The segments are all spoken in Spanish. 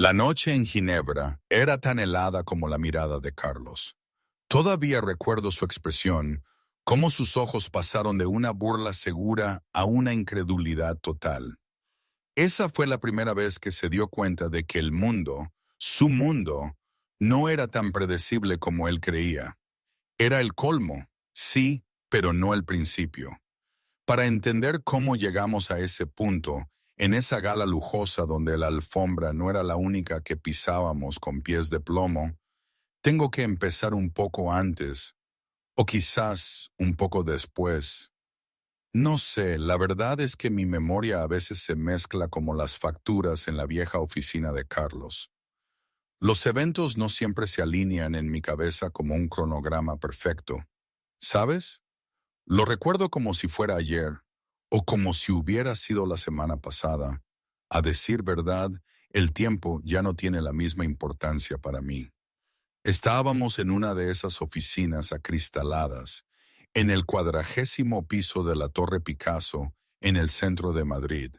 La noche en Ginebra era tan helada como la mirada de Carlos. Todavía recuerdo su expresión, cómo sus ojos pasaron de una burla segura a una incredulidad total. Esa fue la primera vez que se dio cuenta de que el mundo, su mundo, no era tan predecible como él creía. Era el colmo, sí, pero no el principio. Para entender cómo llegamos a ese punto, en esa gala lujosa donde la alfombra no era la única que pisábamos con pies de plomo, tengo que empezar un poco antes, o quizás un poco después. No sé, la verdad es que mi memoria a veces se mezcla como las facturas en la vieja oficina de Carlos. Los eventos no siempre se alinean en mi cabeza como un cronograma perfecto. ¿Sabes? Lo recuerdo como si fuera ayer, o como si hubiera sido la semana pasada. A decir verdad, el tiempo ya no tiene la misma importancia para mí. Estábamos en una de esas oficinas acristaladas, en el 40º piso de la Torre Picasso, en el centro de Madrid.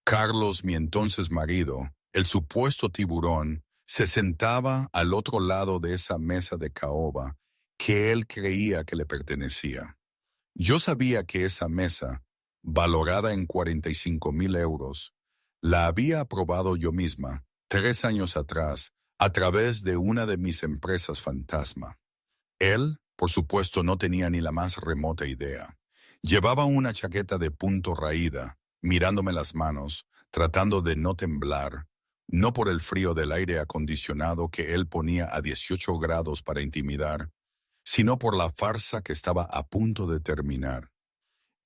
Carlos, mi entonces marido, el supuesto tiburón, se sentaba al otro lado de esa mesa de caoba que él creía que le pertenecía. Yo sabía que esa mesa, valorada en 45,000 euros, la había aprobado yo misma, 3 años atrás, a través de una de mis empresas fantasma. Él, por supuesto, no tenía ni la más remota idea. Llevaba una chaqueta de punto raída, mirándome las manos, tratando de no temblar, no por el frío del aire acondicionado que él ponía a 18 grados para intimidar, sino por la farsa que estaba a punto de terminar.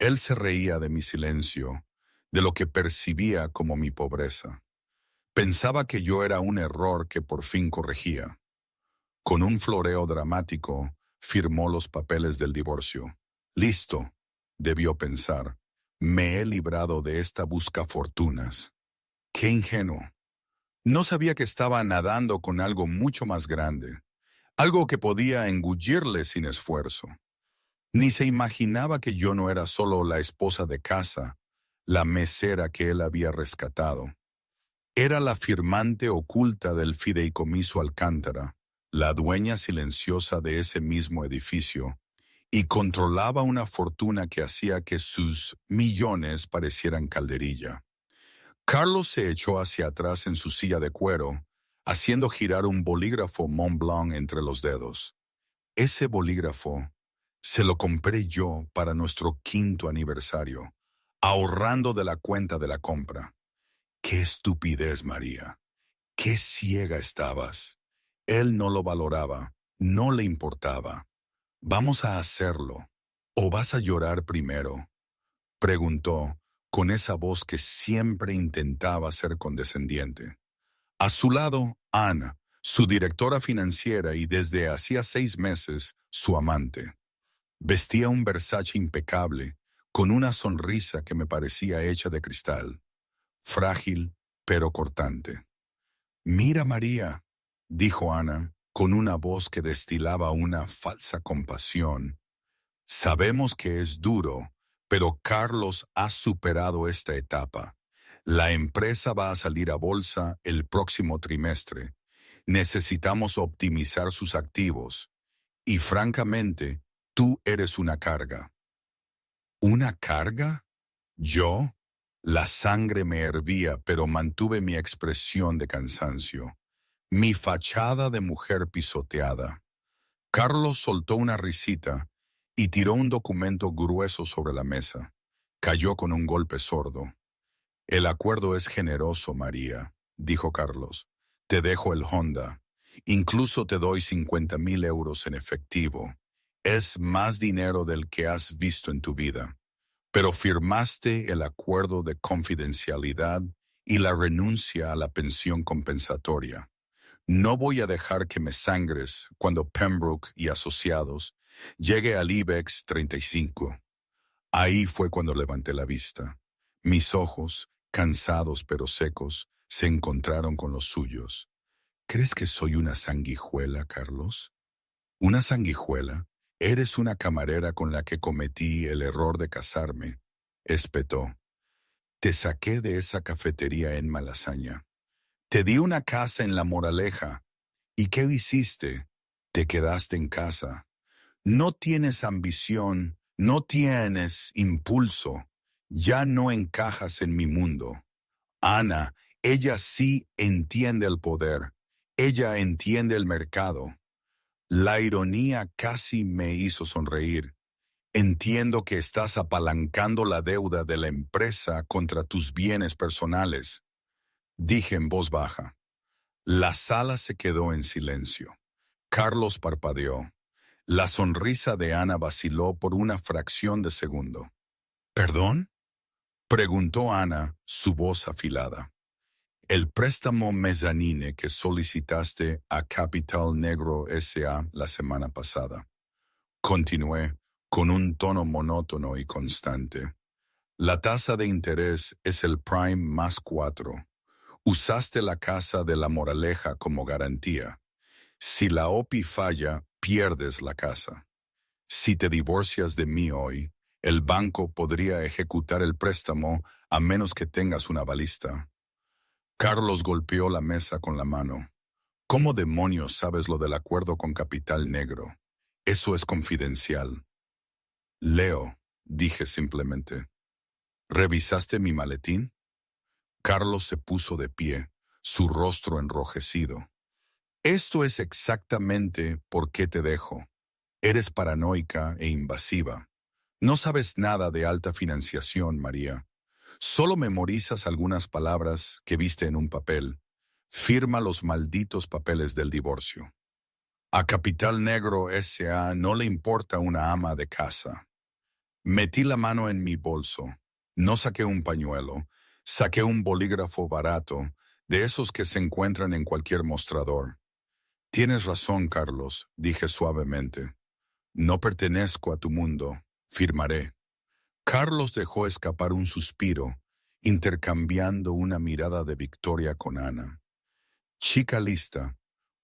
Él se reía de mi silencio, de lo que percibía como mi pobreza. Pensaba que yo era un error que por fin corregía. Con un floreo dramático, firmó los papeles del divorcio. Listo, debió pensar. Me he librado de esta buscafortunas. ¡Qué ingenuo! No sabía que estaba nadando con algo mucho más grande, algo que podía engullirle sin esfuerzo. Ni se imaginaba que yo no era solo la esposa de casa, la mesera que él había rescatado. Era la firmante oculta del fideicomiso Alcántara, la dueña silenciosa de ese mismo edificio, y controlaba una fortuna que hacía que sus millones parecieran calderilla. Carlos se echó hacia atrás en su silla de cuero, haciendo girar un bolígrafo Montblanc entre los dedos. Ese bolígrafo se lo compré yo para nuestro 5º aniversario, ahorrando de la cuenta de la compra. ¡Qué estupidez, María! ¡Qué ciega estabas! Él no lo valoraba, no le importaba. «Vamos a hacerlo. ¿O vas a llorar primero?», preguntó, con esa voz que siempre intentaba ser condescendiente. A su lado, Ana, su directora financiera y desde hacía 6 meses, su amante. Vestía un Versace impecable, con una sonrisa que me parecía hecha de cristal. Frágil, pero cortante. «Mira, María», dijo Ana, con una voz que destilaba una falsa compasión. «Sabemos que es duro, pero Carlos ha superado esta etapa. La empresa va a salir a bolsa el próximo trimestre. Necesitamos optimizar sus activos. Y francamente, tú eres una carga». ¿Una carga? ¿Yo? La sangre me hervía, pero mantuve mi expresión de cansancio. Mi fachada de mujer pisoteada. Carlos soltó una risita y tiró un documento grueso sobre la mesa. Cayó con un golpe sordo. «El acuerdo es generoso, María», dijo Carlos. «Te dejo el Honda. Incluso te doy 50,000 euros en efectivo. Es más dinero del que has visto en tu vida. Pero firmaste el acuerdo de confidencialidad y la renuncia a la pensión compensatoria. No voy a dejar que me sangres cuando Pembroke y Asociados llegue al IBEX 35. Ahí fue cuando levanté la vista. Mis ojos, cansados pero secos, se encontraron con los suyos. ¿Crees que soy una sanguijuela, Carlos? ¿Una sanguijuela? Eres una camarera con la que cometí el error de casarme, espetó. Te saqué de esa cafetería en Malasaña. Te di una casa en La Moraleja. ¿Y qué hiciste? Te quedaste en casa. No tienes ambición, no tienes impulso. Ya no encajas en mi mundo. Ana, ella sí entiende el poder. Ella entiende el mercado. La ironía casi me hizo sonreír. Entiendo que estás apalancando la deuda de la empresa contra tus bienes personales, dije en voz baja. La sala se quedó en silencio. Carlos parpadeó. La sonrisa de Ana vaciló por una fracción de segundo. ¿Perdón? Preguntó Ana, su voz afilada. El préstamo mezzanine que solicitaste a Capital Negro S.A. la semana pasada. Continué, con un tono monótono y constante. La tasa de interés es el prime más 4. Usaste la casa de La Moraleja como garantía. Si la OPI falla, pierdes la casa. Si te divorcias de mí hoy, el banco podría ejecutar el préstamo a menos que tengas una balista. Carlos golpeó la mesa con la mano. ¿Cómo demonios sabes lo del acuerdo con Capital Negro? Eso es confidencial. Leo, dije simplemente. ¿Revisaste mi maletín? Carlos se puso de pie, su rostro enrojecido. Esto es exactamente por qué te dejo. Eres paranoica e invasiva. No sabes nada de alta financiación, María. Solo memorizas algunas palabras que viste en un papel. Firma los malditos papeles del divorcio. A Capital Negro S.A. no le importa una ama de casa. Metí la mano en mi bolso. No saqué un pañuelo. Saqué un bolígrafo barato, de esos que se encuentran en cualquier mostrador. Tienes razón, Carlos, dije suavemente. No pertenezco a tu mundo. Firmaré. Carlos dejó escapar un suspiro, intercambiando una mirada de victoria con Ana. Chica lista,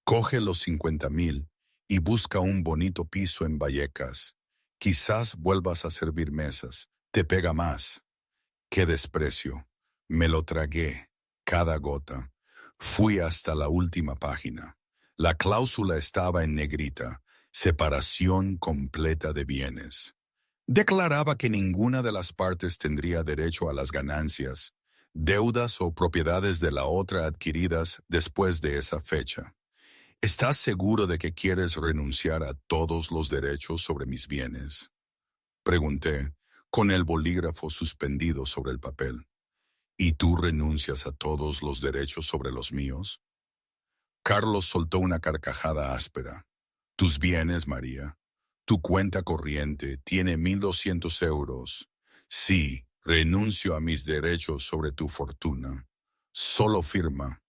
coge los 50,000 y busca un bonito piso en Vallecas. Quizás vuelvas a servir mesas. Te pega más. ¡Qué desprecio! Me lo tragué, cada gota. Fui hasta la última página. La cláusula estaba en negrita. Separación completa de bienes. Declaraba que ninguna de las partes tendría derecho a las ganancias, deudas o propiedades de la otra adquiridas después de esa fecha. ¿Estás seguro de que quieres renunciar a todos los derechos sobre mis bienes? Pregunté, con el bolígrafo suspendido sobre el papel. ¿Y tú renuncias a todos los derechos sobre los míos? Carlos soltó una carcajada áspera. Tus bienes, María. Tu cuenta corriente tiene 1,200 euros. Sí, renuncio a mis derechos sobre tu fortuna. Solo firma.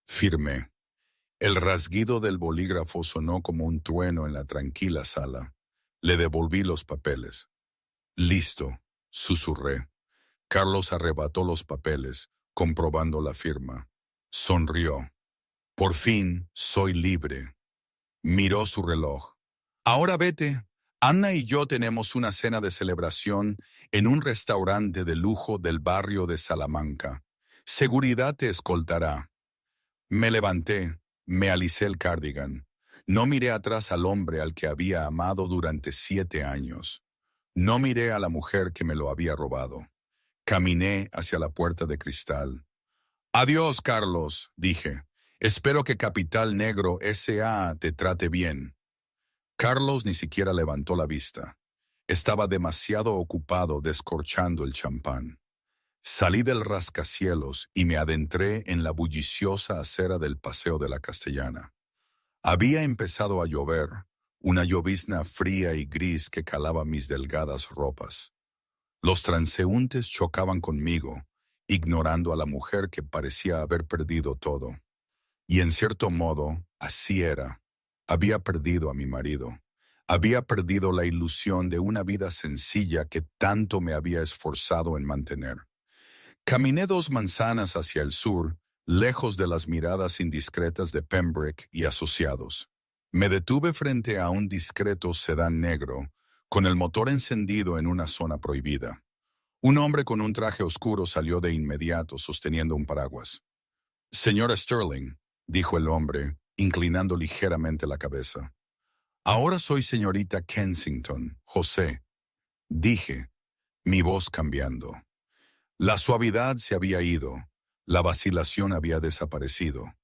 Firmé. El rasguido del bolígrafo sonó como un trueno en la tranquila sala. Le devolví los papeles. Listo, susurré. Carlos arrebató los papeles, comprobando la firma. Sonrió. Por fin soy libre. Miró su reloj. Ahora vete. Ana y yo tenemos una cena de celebración en un restaurante de lujo del barrio de Salamanca. Seguridad te escoltará. Me levanté, me alicé el cardigan. No miré atrás al hombre al que había amado durante 7 años. No miré a la mujer que me lo había robado. Caminé hacia la puerta de cristal. Adiós, Carlos, dije. Espero que Capital Negro S.A. te trate bien. Carlos ni siquiera levantó la vista. Estaba demasiado ocupado descorchando el champán. Salí del rascacielos y me adentré en la bulliciosa acera del Paseo de la Castellana. Había empezado a llover, una llovizna fría y gris que calaba mis delgadas ropas. Los transeúntes chocaban conmigo, ignorando a la mujer que parecía haber perdido todo. Y en cierto modo, así era. Había perdido a mi marido. Había perdido la ilusión de una vida sencilla que tanto me había esforzado en mantener. Caminé 2 manzanas hacia el sur, lejos de las miradas indiscretas de Pembroke y asociados. Me detuve frente a un discreto sedán negro, con el motor encendido en una zona prohibida. Un hombre con un traje oscuro salió de inmediato sosteniendo un paraguas. Señora Sterling, dijo el hombre, inclinando ligeramente la cabeza. Ahora soy señorita Kensington, José, dije, mi voz cambiando. La suavidad se había ido, la vacilación había desaparecido.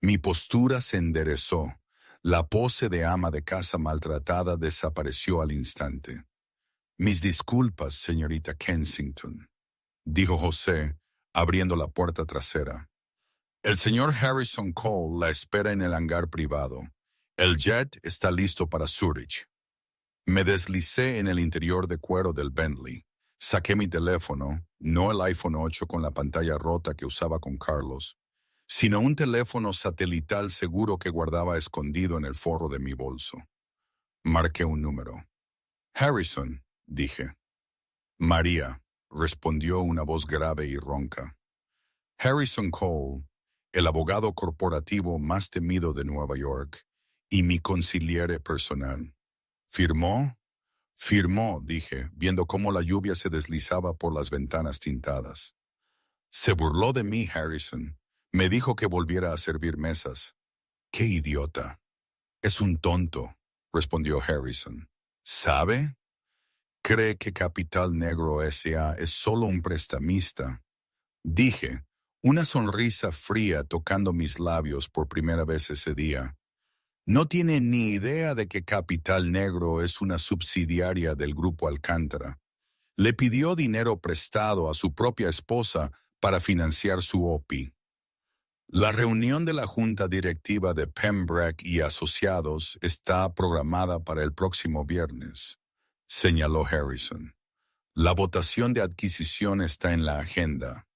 Mi postura se enderezó, la pose de ama de casa maltratada desapareció al instante. Mis disculpas, señorita Kensington, dijo José, abriendo la puerta trasera. El señor Harrison Cole la espera en el hangar privado. El jet está listo para Zurich. Me deslicé en el interior de cuero del Bentley. Saqué mi teléfono, no el iPhone 8 con la pantalla rota que usaba con Carlos, sino un teléfono satelital seguro que guardaba escondido en el forro de mi bolso. Marqué un número. Harrison, dije. María, respondió una voz grave y ronca. Harrison Cole, el abogado corporativo más temido de Nueva York, y mi consigliere personal. ¿Firmó? Firmó, dije, viendo cómo la lluvia se deslizaba por las ventanas tintadas. Se burló de mí, Harrison. Me dijo que volviera a servir mesas. ¡Qué idiota! Es un tonto, respondió Harrison. ¿Sabe? Cree que Capital Negro S.A. es solo un prestamista. Dije, una sonrisa fría tocando mis labios por primera vez ese día. No tiene ni idea de que Capital Negro es una subsidiaria del Grupo Alcántara. Le pidió dinero prestado a su propia esposa para financiar su OPI. La reunión de la Junta Directiva de Pembroke y Asociados está programada para el próximo viernes, señaló Harrison. La votación de adquisición está en la agenda.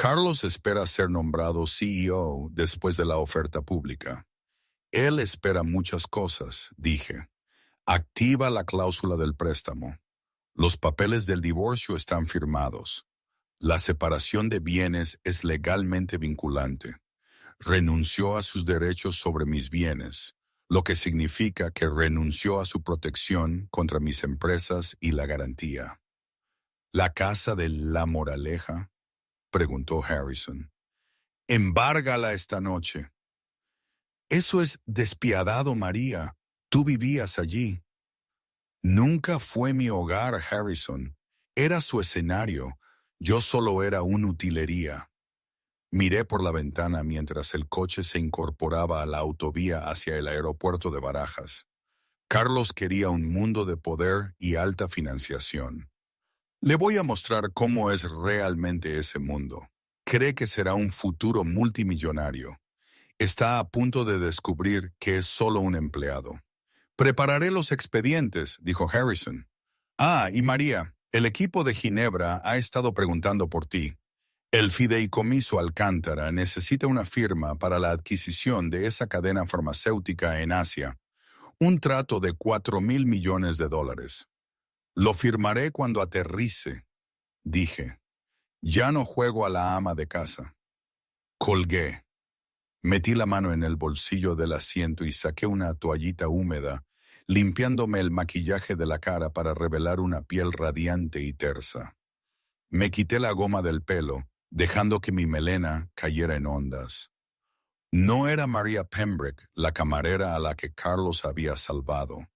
Carlos espera ser nombrado CEO después de la oferta pública. Él espera muchas cosas, dije. Activa la cláusula del préstamo. Los papeles del divorcio están firmados. La separación de bienes es legalmente vinculante. Renunció a sus derechos sobre mis bienes, lo que significa que renunció a su protección contra mis empresas y la garantía. ¿La casa de La Moraleja? Preguntó Harrison. Embárgala esta noche. Eso es despiadado, María. Tú vivías allí. Nunca fue mi hogar, Harrison. Era su escenario. Yo solo era una utilería. Miré por la ventana mientras el coche se incorporaba a la autovía hacia el aeropuerto de Barajas. Carlos quería un mundo de poder y alta financiación. Le voy a mostrar cómo es realmente ese mundo. Cree que será un futuro multimillonario. Está a punto de descubrir que es solo un empleado. Prepararé los expedientes, dijo Harrison. Ah, y María, el equipo de Ginebra ha estado preguntando por ti. El fideicomiso Alcántara necesita una firma para la adquisición de esa cadena farmacéutica en Asia. Un trato de $4,000 millones. Lo firmaré cuando aterrice, dije. Ya no juego a la ama de casa. Colgué. Metí la mano en el bolsillo del asiento y saqué una toallita húmeda, limpiándome el maquillaje de la cara para revelar una piel radiante y tersa. Me quité la goma del pelo, dejando que mi melena cayera en ondas. No era María Pembroke, la camarera a la que Carlos había salvado.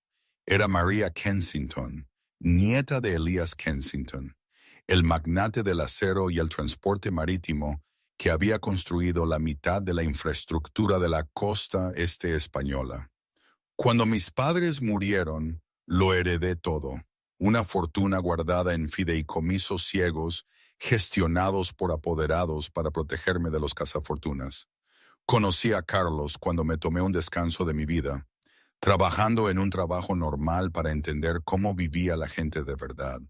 Era María Kensington, nieta de Elias Kensington, el magnate del acero y el transporte marítimo que había construido la mitad de la infraestructura de la costa este española. Cuando mis padres murieron, lo heredé todo, una fortuna guardada en fideicomisos ciegos gestionados por apoderados para protegerme de los cazafortunas. Conocí a Carlos cuando me tomé un descanso de mi vida, trabajando en un trabajo normal para entender cómo vivía la gente de verdad.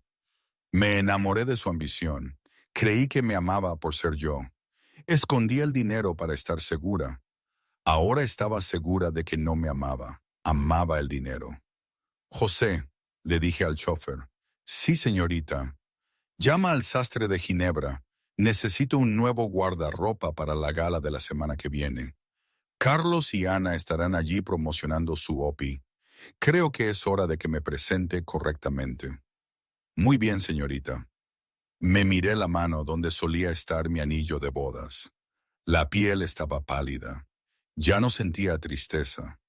Me enamoré de su ambición. Creí que me amaba por ser yo. Escondí el dinero para estar segura. Ahora estaba segura de que no me amaba. Amaba el dinero. José, le dije al chofer. Sí, señorita. Llama al sastre de Ginebra. Necesito un nuevo guardarropa para la gala de la semana que viene. Carlos y Ana estarán allí promocionando su OPI. Creo que es hora de que me presente correctamente. Muy bien, señorita. Me miré la mano donde solía estar mi anillo de bodas. La piel estaba pálida. Ya no sentía tristeza.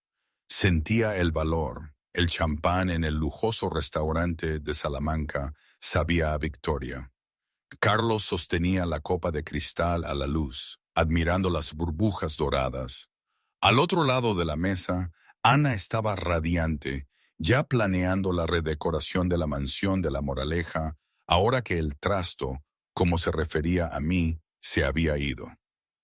Sentía el valor. El champán en el lujoso restaurante de Salamanca sabía a victoria. Carlos sostenía la copa de cristal a la luz, admirando las burbujas doradas. Al otro lado de la mesa, Ana estaba radiante, ya planeando la redecoración de la mansión de la Moraleja, ahora que el trasto, como se refería a mí, se había ido.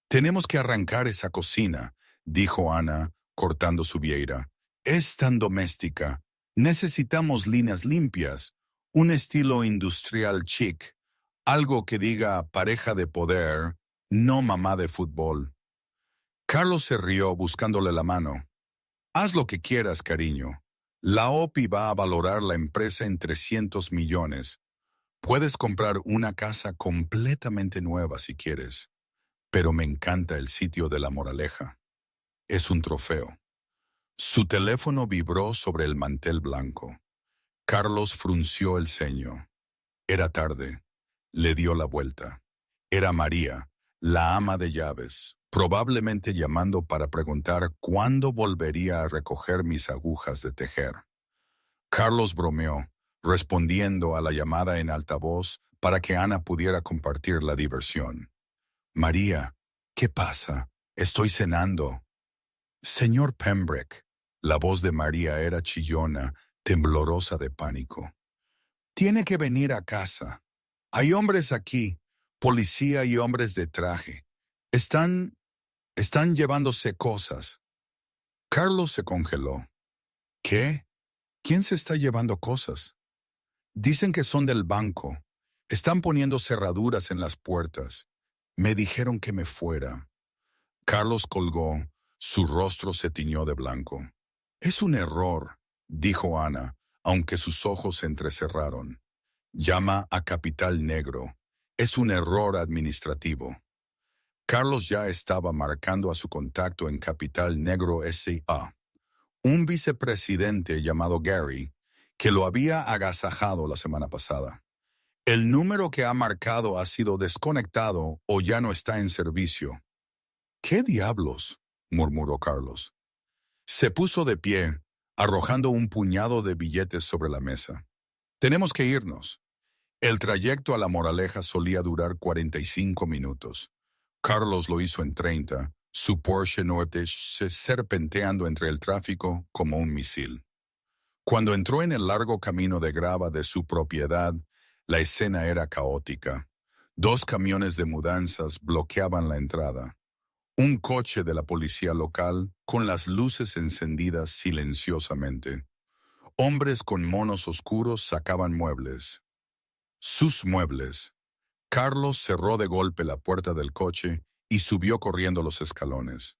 «Tenemos que arrancar esa cocina», dijo Ana, cortando su vieira. «Es tan doméstica. Necesitamos líneas limpias, un estilo industrial chic, algo que diga pareja de poder, no mamá de fútbol». Carlos se rió buscándole la mano. «Haz lo que quieras, cariño. La OPI va a valorar la empresa en 300 millones. Puedes comprar una casa completamente nueva si quieres. Pero me encanta el sitio de la Moraleja. Es un trofeo». Su teléfono vibró sobre el mantel blanco. Carlos frunció el ceño. Era tarde. Le dio la vuelta. Era María, la ama de llaves, probablemente llamando para preguntar cuándo volvería a recoger mis agujas de tejer. Carlos bromeó, respondiendo a la llamada en altavoz para que Ana pudiera compartir la diversión. «María, ¿qué pasa? Estoy cenando». «Señor Pembroke». La voz de María era chillona, temblorosa de pánico. «Tiene que venir a casa. Hay hombres aquí, policía y hombres de traje. Están llevándose cosas». Carlos se congeló. «¿Qué? ¿Quién se está llevando cosas?» «Dicen que son del banco. Están poniendo cerraduras en las puertas. Me dijeron que me fuera». Carlos colgó. Su rostro se tiñó de blanco. «Es un error», dijo Ana, aunque sus ojos se entrecerraron. «Llama a Capital Negro. Es un error administrativo». Carlos ya estaba marcando a su contacto en Capital Negro S.A., un vicepresidente llamado Gary, que lo había agasajado la semana pasada. «El número que ha marcado ha sido desconectado o ya no está en servicio». «¿Qué diablos?», murmuró Carlos. Se puso de pie, arrojando un puñado de billetes sobre la mesa. «Tenemos que irnos». El trayecto a la Moraleja solía durar 45 minutos. Carlos lo hizo en 30, su Porsche Norte serpenteando entre el tráfico como un misil. Cuando entró en el largo camino de grava de su propiedad, la escena era caótica. 2 camiones de mudanzas bloqueaban la entrada. Un coche de la policía local con las luces encendidas silenciosamente. Hombres con monos oscuros sacaban muebles. Sus muebles. Carlos cerró de golpe la puerta del coche y subió corriendo los escalones.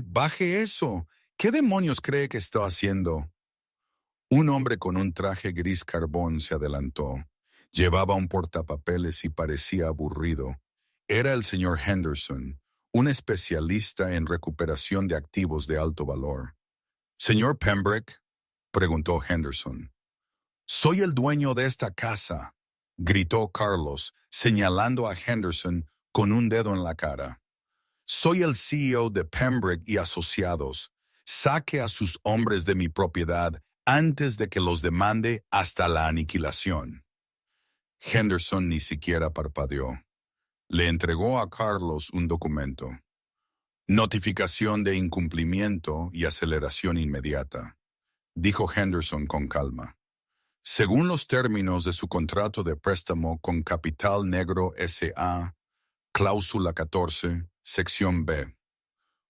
Baje eso! ¿Qué demonios cree que está haciendo?» Un hombre con un traje gris carbón se adelantó. Llevaba un portapapeles y parecía aburrido. Era el señor Henderson, un especialista en recuperación de activos de alto valor. «¿Señor Pembroke?», preguntó Henderson. «Soy el dueño de esta casa», gritó Carlos, señalando a Henderson con un dedo en la cara. «Soy el CEO de Pembroke y Asociados. Saque a sus hombres de mi propiedad antes de que los demande hasta la aniquilación». Henderson ni siquiera parpadeó. Le entregó a Carlos un documento. «Notificación de incumplimiento y aceleración inmediata», dijo Henderson con calma. «Según los términos de su contrato de préstamo con Capital Negro S.A., cláusula 14, sección B.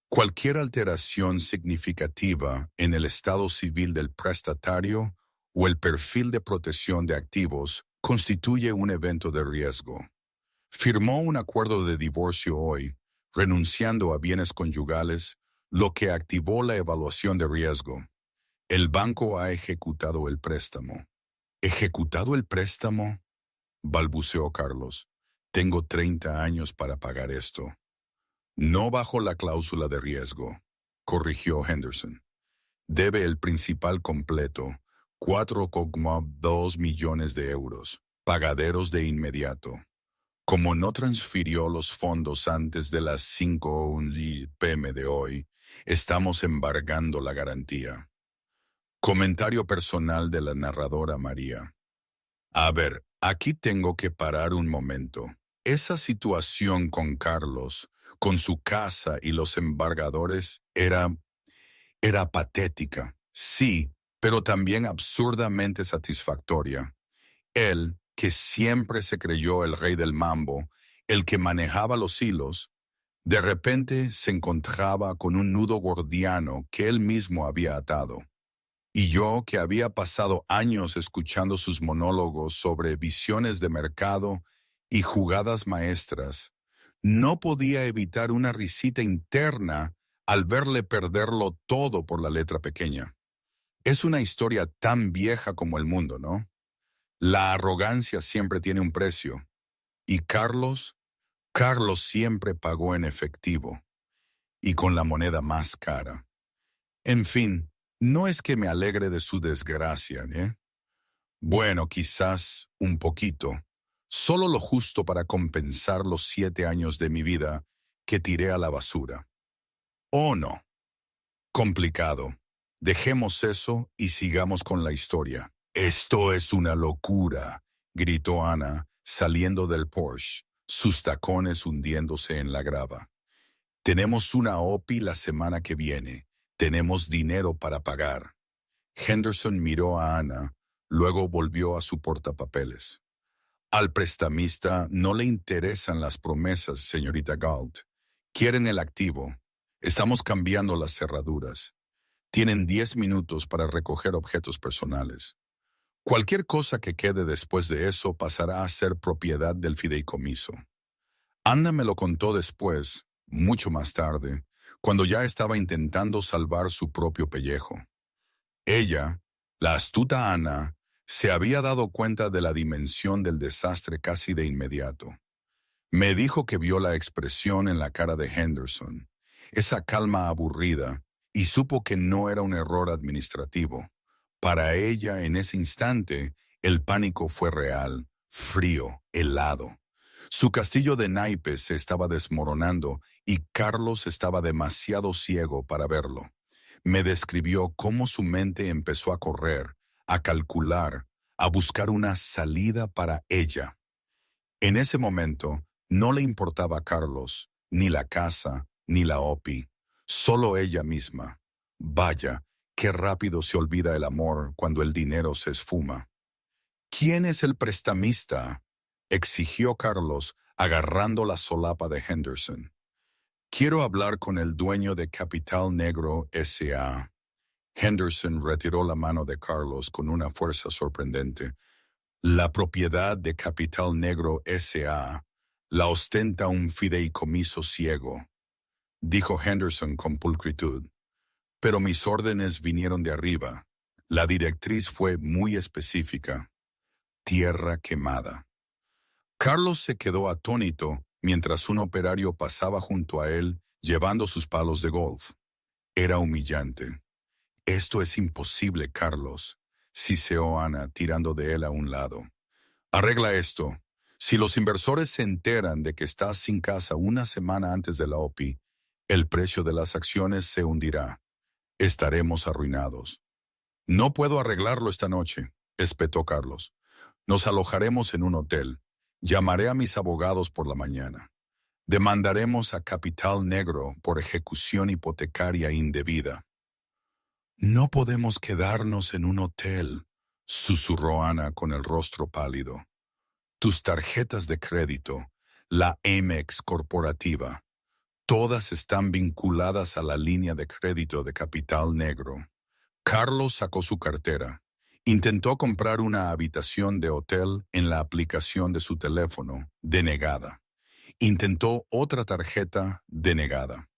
Cualquier alteración significativa en el estado civil del prestatario o el perfil de protección de activos constituye un evento de riesgo. Firmó un acuerdo de divorcio hoy, renunciando a bienes conyugales, lo que activó la evaluación de riesgo. El banco ha ejecutado el préstamo». «¿Ejecutado el préstamo?», balbuceó Carlos. «Tengo 30 años para pagar esto». «No bajo la cláusula de riesgo», corrigió Henderson. «Debe el principal completo, 4,2 millones de euros, pagaderos de inmediato». Como no transfirió los fondos antes de las 5 p.m. de hoy, estamos embargando la garantía. Comentario personal de la narradora María. A ver, aquí tengo que parar un momento. Esa situación con Carlos, con su casa y los embargadores, era patética, sí, pero también absurdamente satisfactoria. Él, que siempre se creyó el rey del mambo, el que manejaba los hilos, de repente se encontraba con un nudo gordiano que él mismo había atado. Y yo, que había pasado años escuchando sus monólogos sobre visiones de mercado y jugadas maestras, no podía evitar una risita interna al verle perderlo todo por la letra pequeña. Es una historia tan vieja como el mundo, ¿no? La arrogancia siempre tiene un precio. Y Carlos siempre pagó en efectivo y con la moneda más cara. En fin, no es que me alegre de su desgracia, ¿eh? Bueno, quizás un poquito. Solo lo justo para compensar los 7 años de mi vida que tiré a la basura. ¿O no? Complicado. Dejemos eso y sigamos con la historia. Esto es una locura, gritó Ana, saliendo del Porsche, sus tacones hundiéndose en la grava. Tenemos una OPI la semana que viene. Tenemos dinero para pagar. Henderson miró a Ana, luego volvió a su portapapeles. Al prestamista no le interesan las promesas, señorita Galt. Quieren el activo. Estamos cambiando las cerraduras. Tienen 10 minutos para recoger objetos personales. Cualquier cosa que quede después de eso pasará a ser propiedad del fideicomiso. Ana me lo contó después, mucho más tarde, cuando ya estaba intentando salvar su propio pellejo. Ella, la astuta Ana, se había dado cuenta de la dimensión del desastre casi de inmediato. Me dijo que vio la expresión en la cara de Henderson, esa calma aburrida, y supo que no era un error administrativo. Para ella, en ese instante, el pánico fue real, frío, helado. Su castillo de naipes se estaba desmoronando y Carlos estaba demasiado ciego para verlo. Me describió cómo su mente empezó a correr, a calcular, a buscar una salida para ella. En ese momento, no le importaba a Carlos, ni la casa, ni la OPI, solo ella misma. Vaya, qué rápido se olvida el amor cuando el dinero se esfuma. ¿Quién es el prestamista?, exigió Carlos, agarrando la solapa de Henderson. Quiero hablar con el dueño de Capital Negro S.A. Henderson retiró la mano de Carlos con una fuerza sorprendente. La propiedad de Capital Negro S.A. la ostenta un fideicomiso ciego, dijo Henderson con pulcritud. Pero mis órdenes vinieron de arriba. La directriz fue muy específica. Tierra quemada. Carlos se quedó atónito mientras un operario pasaba junto a él llevando sus palos de golf. Era humillante. Esto es imposible, Carlos, siseó Ana tirando de él a un lado. Arregla esto. Si los inversores se enteran de que estás sin casa una semana antes de la OPI, el precio de las acciones se hundirá. Estaremos arruinados. No puedo arreglarlo esta noche, espetó Carlos. Nos alojaremos en un hotel. Llamaré a mis abogados por la mañana. Demandaremos a Capital Negro por ejecución hipotecaria indebida. No podemos quedarnos en un hotel, susurró Ana con el rostro pálido. Tus tarjetas de crédito, la Amex corporativa, todas están vinculadas a la línea de crédito de Capital Negro. Carlos sacó su cartera. Intentó comprar una habitación de hotel en la aplicación de su teléfono, denegada. Intentó otra tarjeta, denegada.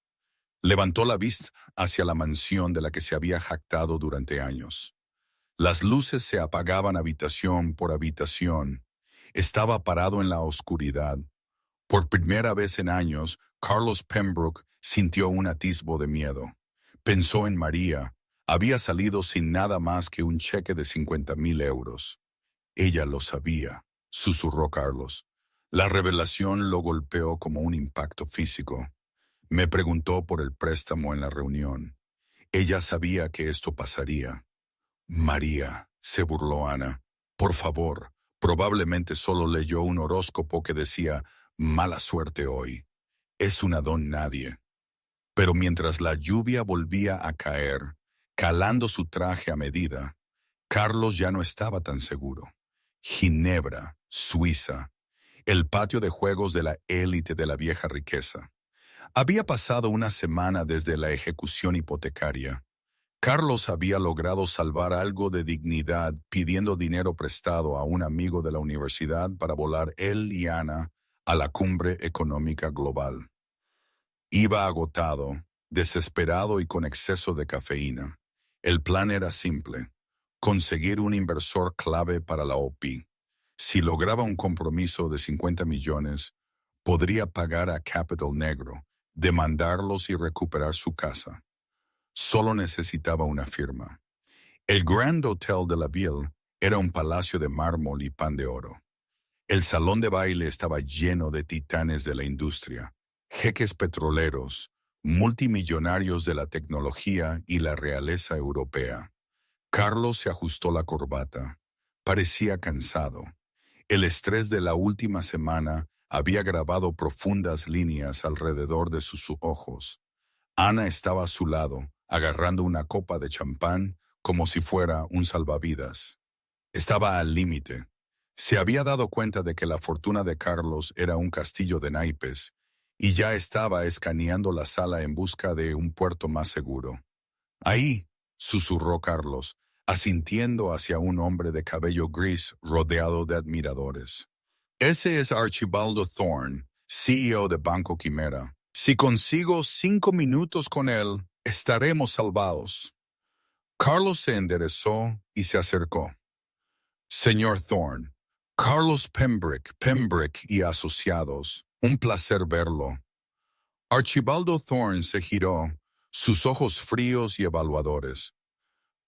Levantó la vista hacia la mansión de la que se había jactado durante años. Las luces se apagaban habitación por habitación. Estaba parado en la oscuridad. Por primera vez en años, Carlos Pembroke sintió un atisbo de miedo. Pensó en María. Había salido sin nada más que un cheque de 50,000 euros. Ella lo sabía, susurró Carlos. La revelación lo golpeó como un impacto físico. Me preguntó por el préstamo en la reunión. Ella sabía que esto pasaría. María, se burló Ana. Por favor, probablemente solo leyó un horóscopo que decía mala suerte hoy. Es una don nadie. Pero mientras la lluvia volvía a caer, calando su traje a medida, Carlos ya no estaba tan seguro. Ginebra, Suiza, el patio de juegos de la élite de la vieja riqueza. Había pasado una semana desde la ejecución hipotecaria. Carlos había logrado salvar algo de dignidad pidiendo dinero prestado a un amigo de la universidad para volar él y Ana a la cumbre económica global. Iba agotado, desesperado y con exceso de cafeína. El plan era simple: conseguir un inversor clave para la OPI. Si lograba un compromiso de 50 millones, podría pagar a Capital Negro, demandarlos y recuperar su casa. Solo necesitaba una firma. El Grand Hotel de la Ville era un palacio de mármol y pan de oro. El salón de baile estaba lleno de titanes de la industria, jeques petroleros, multimillonarios de la tecnología y la realeza europea. Carlos se ajustó la corbata. Parecía cansado. El estrés de la última semana había grabado profundas líneas alrededor de sus ojos. Ana estaba a su lado, agarrando una copa de champán como si fuera un salvavidas. Estaba al límite. Se había dado cuenta de que la fortuna de Carlos era un castillo de naipes, y ya estaba escaneando la sala en busca de un puerto más seguro. Ahí, susurró Carlos, asintiendo hacia un hombre de cabello gris rodeado de admiradores. Ese es Archibaldo Thorne, CEO de Banco Quimera. Si consigo 5 minutos con él, estaremos salvados. Carlos se enderezó y se acercó. Señor Thorne, Carlos Pembroke y asociados, un placer verlo. Archibaldo Thorne se giró, sus ojos fríos y evaluadores.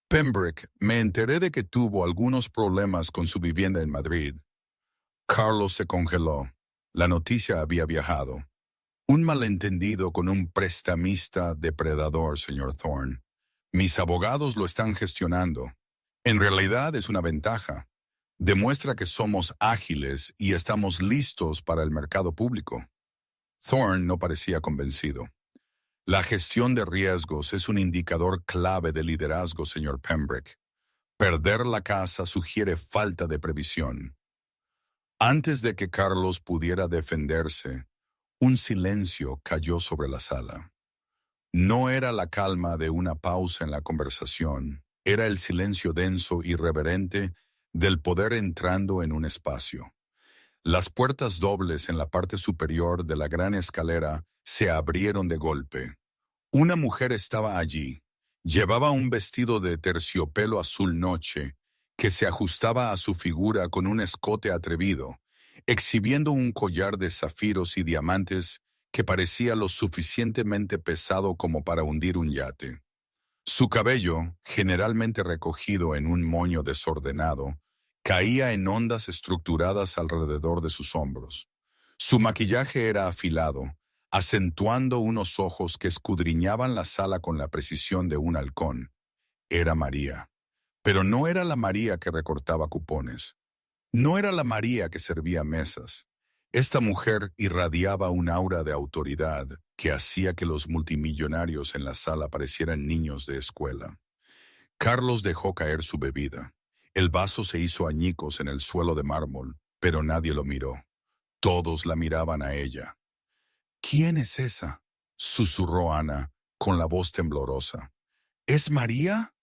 Pembroke, me enteré de que tuvo algunos problemas con su vivienda en Madrid. Carlos se congeló. La noticia había viajado. Un malentendido con un prestamista depredador, señor Thorne. Mis abogados lo están gestionando. En realidad es una ventaja. Demuestra que somos ágiles y estamos listos para el mercado público. Thorne no parecía convencido. La gestión de riesgos es un indicador clave de liderazgo, señor Pembroke. Perder la casa sugiere falta de previsión. Antes de que Carlos pudiera defenderse, un silencio cayó sobre la sala. No era la calma de una pausa en la conversación, era el silencio denso y reverente del poder entrando en un espacio. Las puertas dobles en la parte superior de la gran escalera se abrieron de golpe. Una mujer estaba allí. Llevaba un vestido de terciopelo azul noche que se ajustaba a su figura con un escote atrevido, exhibiendo un collar de zafiros y diamantes que parecía lo suficientemente pesado como para hundir un yate. Su cabello, generalmente recogido en un moño desordenado, caía en ondas estructuradas alrededor de sus hombros. Su maquillaje era afilado, acentuando unos ojos que escudriñaban la sala con la precisión de un halcón. Era María. Pero no era la María que recortaba cupones. No era la María que servía mesas. Esta mujer irradiaba un aura de autoridad que hacía que los multimillonarios en la sala parecieran niños de escuela. Carlos dejó caer su bebida. El vaso se hizo añicos en el suelo de mármol, pero nadie lo miró. Todos la miraban a ella. ¿Quién es esa?, susurró Ana, con la voz temblorosa. ¿Es María?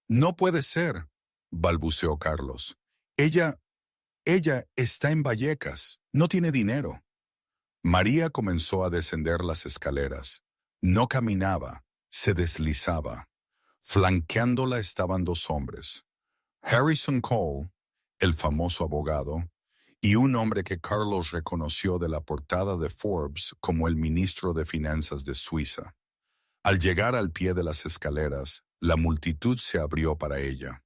No puede ser, balbuceó Carlos. Ella está en Vallecas, no tiene dinero. María comenzó a descender las escaleras. No caminaba, se deslizaba. Flanqueándola estaban dos hombres. Harrison Cole, el famoso abogado, y un hombre que Carlos reconoció de la portada de Forbes como el ministro de Finanzas de Suiza. Al llegar al pie de las escaleras, la multitud se abrió para ella.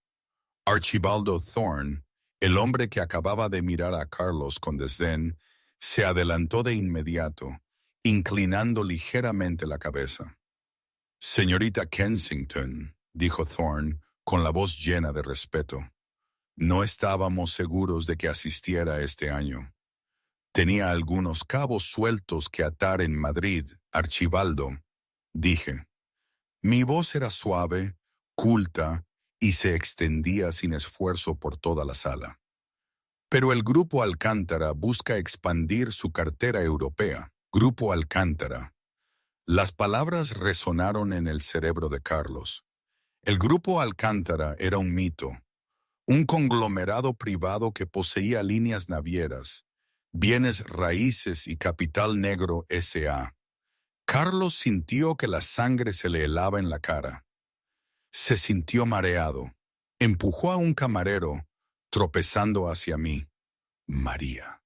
Archibaldo Thorne, el hombre que acababa de mirar a Carlos con desdén, Se adelantó de inmediato, inclinando ligeramente la cabeza. «Señorita Kensington», dijo Thorne, con la voz llena de respeto, «no estábamos seguros de que asistiera este año. Tenía algunos cabos sueltos que atar en Madrid, Archibaldo», dije. Mi voz era suave, culta, y se extendía sin esfuerzo por toda la sala. «Pero el Grupo Alcántara busca expandir su cartera europea. Grupo Alcántara». Las palabras resonaron en el cerebro de Carlos. El Grupo Alcántara era un mito, un conglomerado privado que poseía líneas navieras, bienes raíces y capital negro S.A. Carlos sintió que la sangre se le helaba en la cara. Se sintió mareado. Empujó a un camarero, tropezando hacia mí. «María».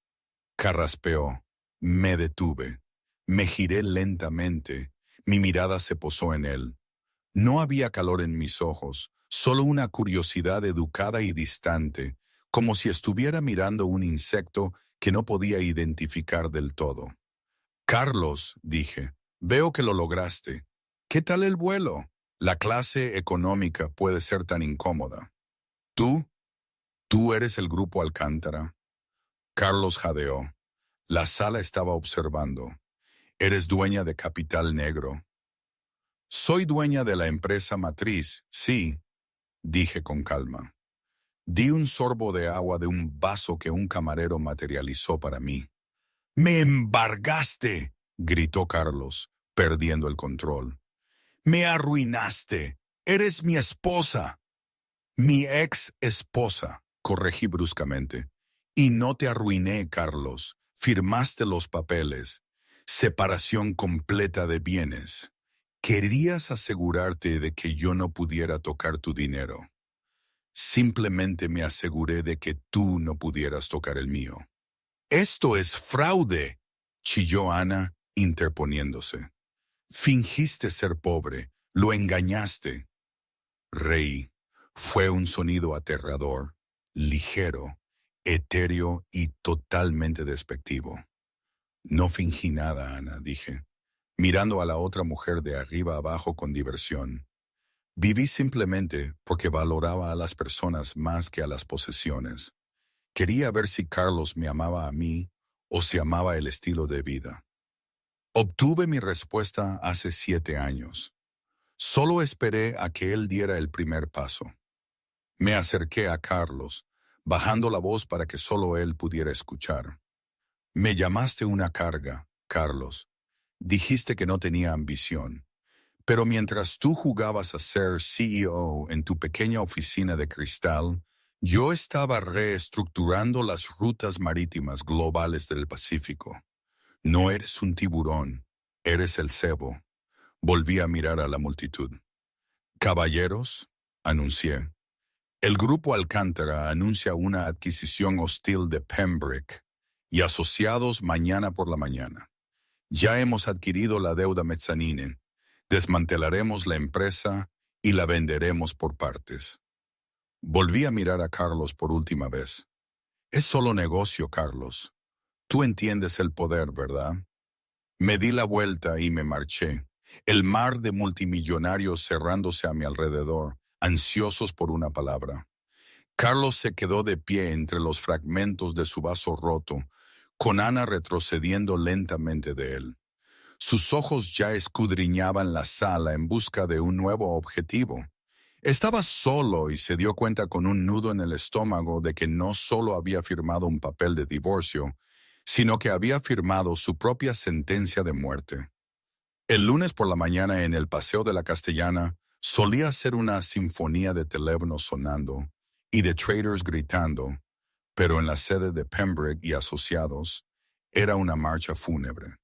Carraspeó. Me detuve. Me giré lentamente. Mi mirada se posó en él. No había calor en mis ojos, solo una curiosidad educada y distante, como si estuviera mirando un insecto que no podía identificar del todo. «Carlos», dije, «veo que lo lograste. ¿Qué tal el vuelo? La clase económica puede ser tan incómoda». ¿Tú eres el Grupo Alcántara?» Carlos jadeó. La sala estaba observando. «¿Eres dueña de capital negro?» «Soy dueña de la empresa matriz, sí», dije con calma. Di un sorbo de agua de un vaso que un camarero materializó para mí. «¡Me embargaste!», gritó Carlos, perdiendo el control. «Me arruinaste. Eres mi esposa». «Mi ex esposa», corregí bruscamente. «Y no te arruiné, Carlos. Firmaste los papeles. Separación completa de bienes. Querías asegurarte de que yo no pudiera tocar tu dinero. Simplemente me aseguré de que tú no pudieras tocar el mío». «¡Esto es fraude!», chilló Ana, interponiéndose. «Fingiste ser pobre. Lo engañaste». Reí. Fue un sonido aterrador, ligero, etéreo y totalmente despectivo. «No fingí nada, Ana», dije, mirando a la otra mujer de arriba abajo con diversión. «Viví simplemente porque valoraba a las personas más que a las posesiones. Quería ver si Carlos me amaba a mí o si amaba el estilo de vida. Obtuve mi respuesta hace 7 años. Solo esperé a que él diera el primer paso. Me acerqué a Carlos, bajando la voz para que solo él pudiera escuchar. «Me llamaste una carga, Carlos. Dijiste que no tenía ambición. Pero mientras tú jugabas a ser CEO en tu pequeña oficina de cristal, yo estaba reestructurando las rutas marítimas globales del Pacífico. No eres un tiburón, eres el cebo». Volví a mirar a la multitud. «Caballeros», anuncié, «el Grupo Alcántara anuncia una adquisición hostil de Pembroke y asociados mañana por la mañana. Ya hemos adquirido la deuda mezzanine. Desmantelaremos la empresa y la venderemos por partes». Volví a mirar a Carlos por última vez. «Es solo negocio, Carlos. Tú entiendes el poder, ¿verdad?» Me di la vuelta y me marché. El mar de multimillonarios cerrándose a mi alrededor, ansiosos por una palabra. Carlos se quedó de pie entre los fragmentos de su vaso roto, con Ana retrocediendo lentamente de él. Sus ojos ya escudriñaban la sala en busca de un nuevo objetivo. Estaba solo y se dio cuenta con un nudo en el estómago de que no solo había firmado un papel de divorcio, sino que había firmado su propia sentencia de muerte. El lunes por la mañana en el Paseo de la Castellana solía ser una sinfonía de teléfonos sonando y de traders gritando, pero en la sede de Pembroke y Asociados era una marcha fúnebre.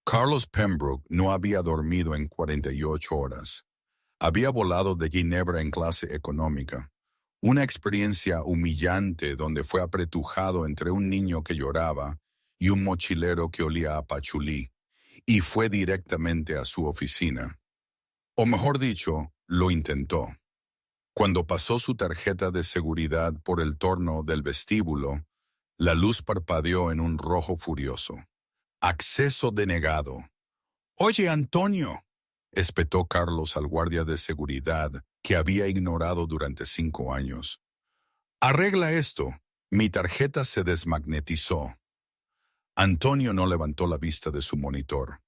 Carlos Pembroke no había dormido en 48 horas. Había volado de Ginebra en clase económica, una experiencia humillante donde fue apretujado entre un niño que lloraba y un mochilero que olía a pachulí, y fue directamente a su oficina. O mejor dicho, lo intentó. Cuando pasó su tarjeta de seguridad por el torno del vestíbulo, La luz parpadeó en un rojo furioso. Acceso denegado. «Oye, Antonio», espetó Carlos al guardia de seguridad que había ignorado durante 5 años. «Arregla esto. Mi tarjeta se desmagnetizó». Antonio no levantó la vista de su monitor.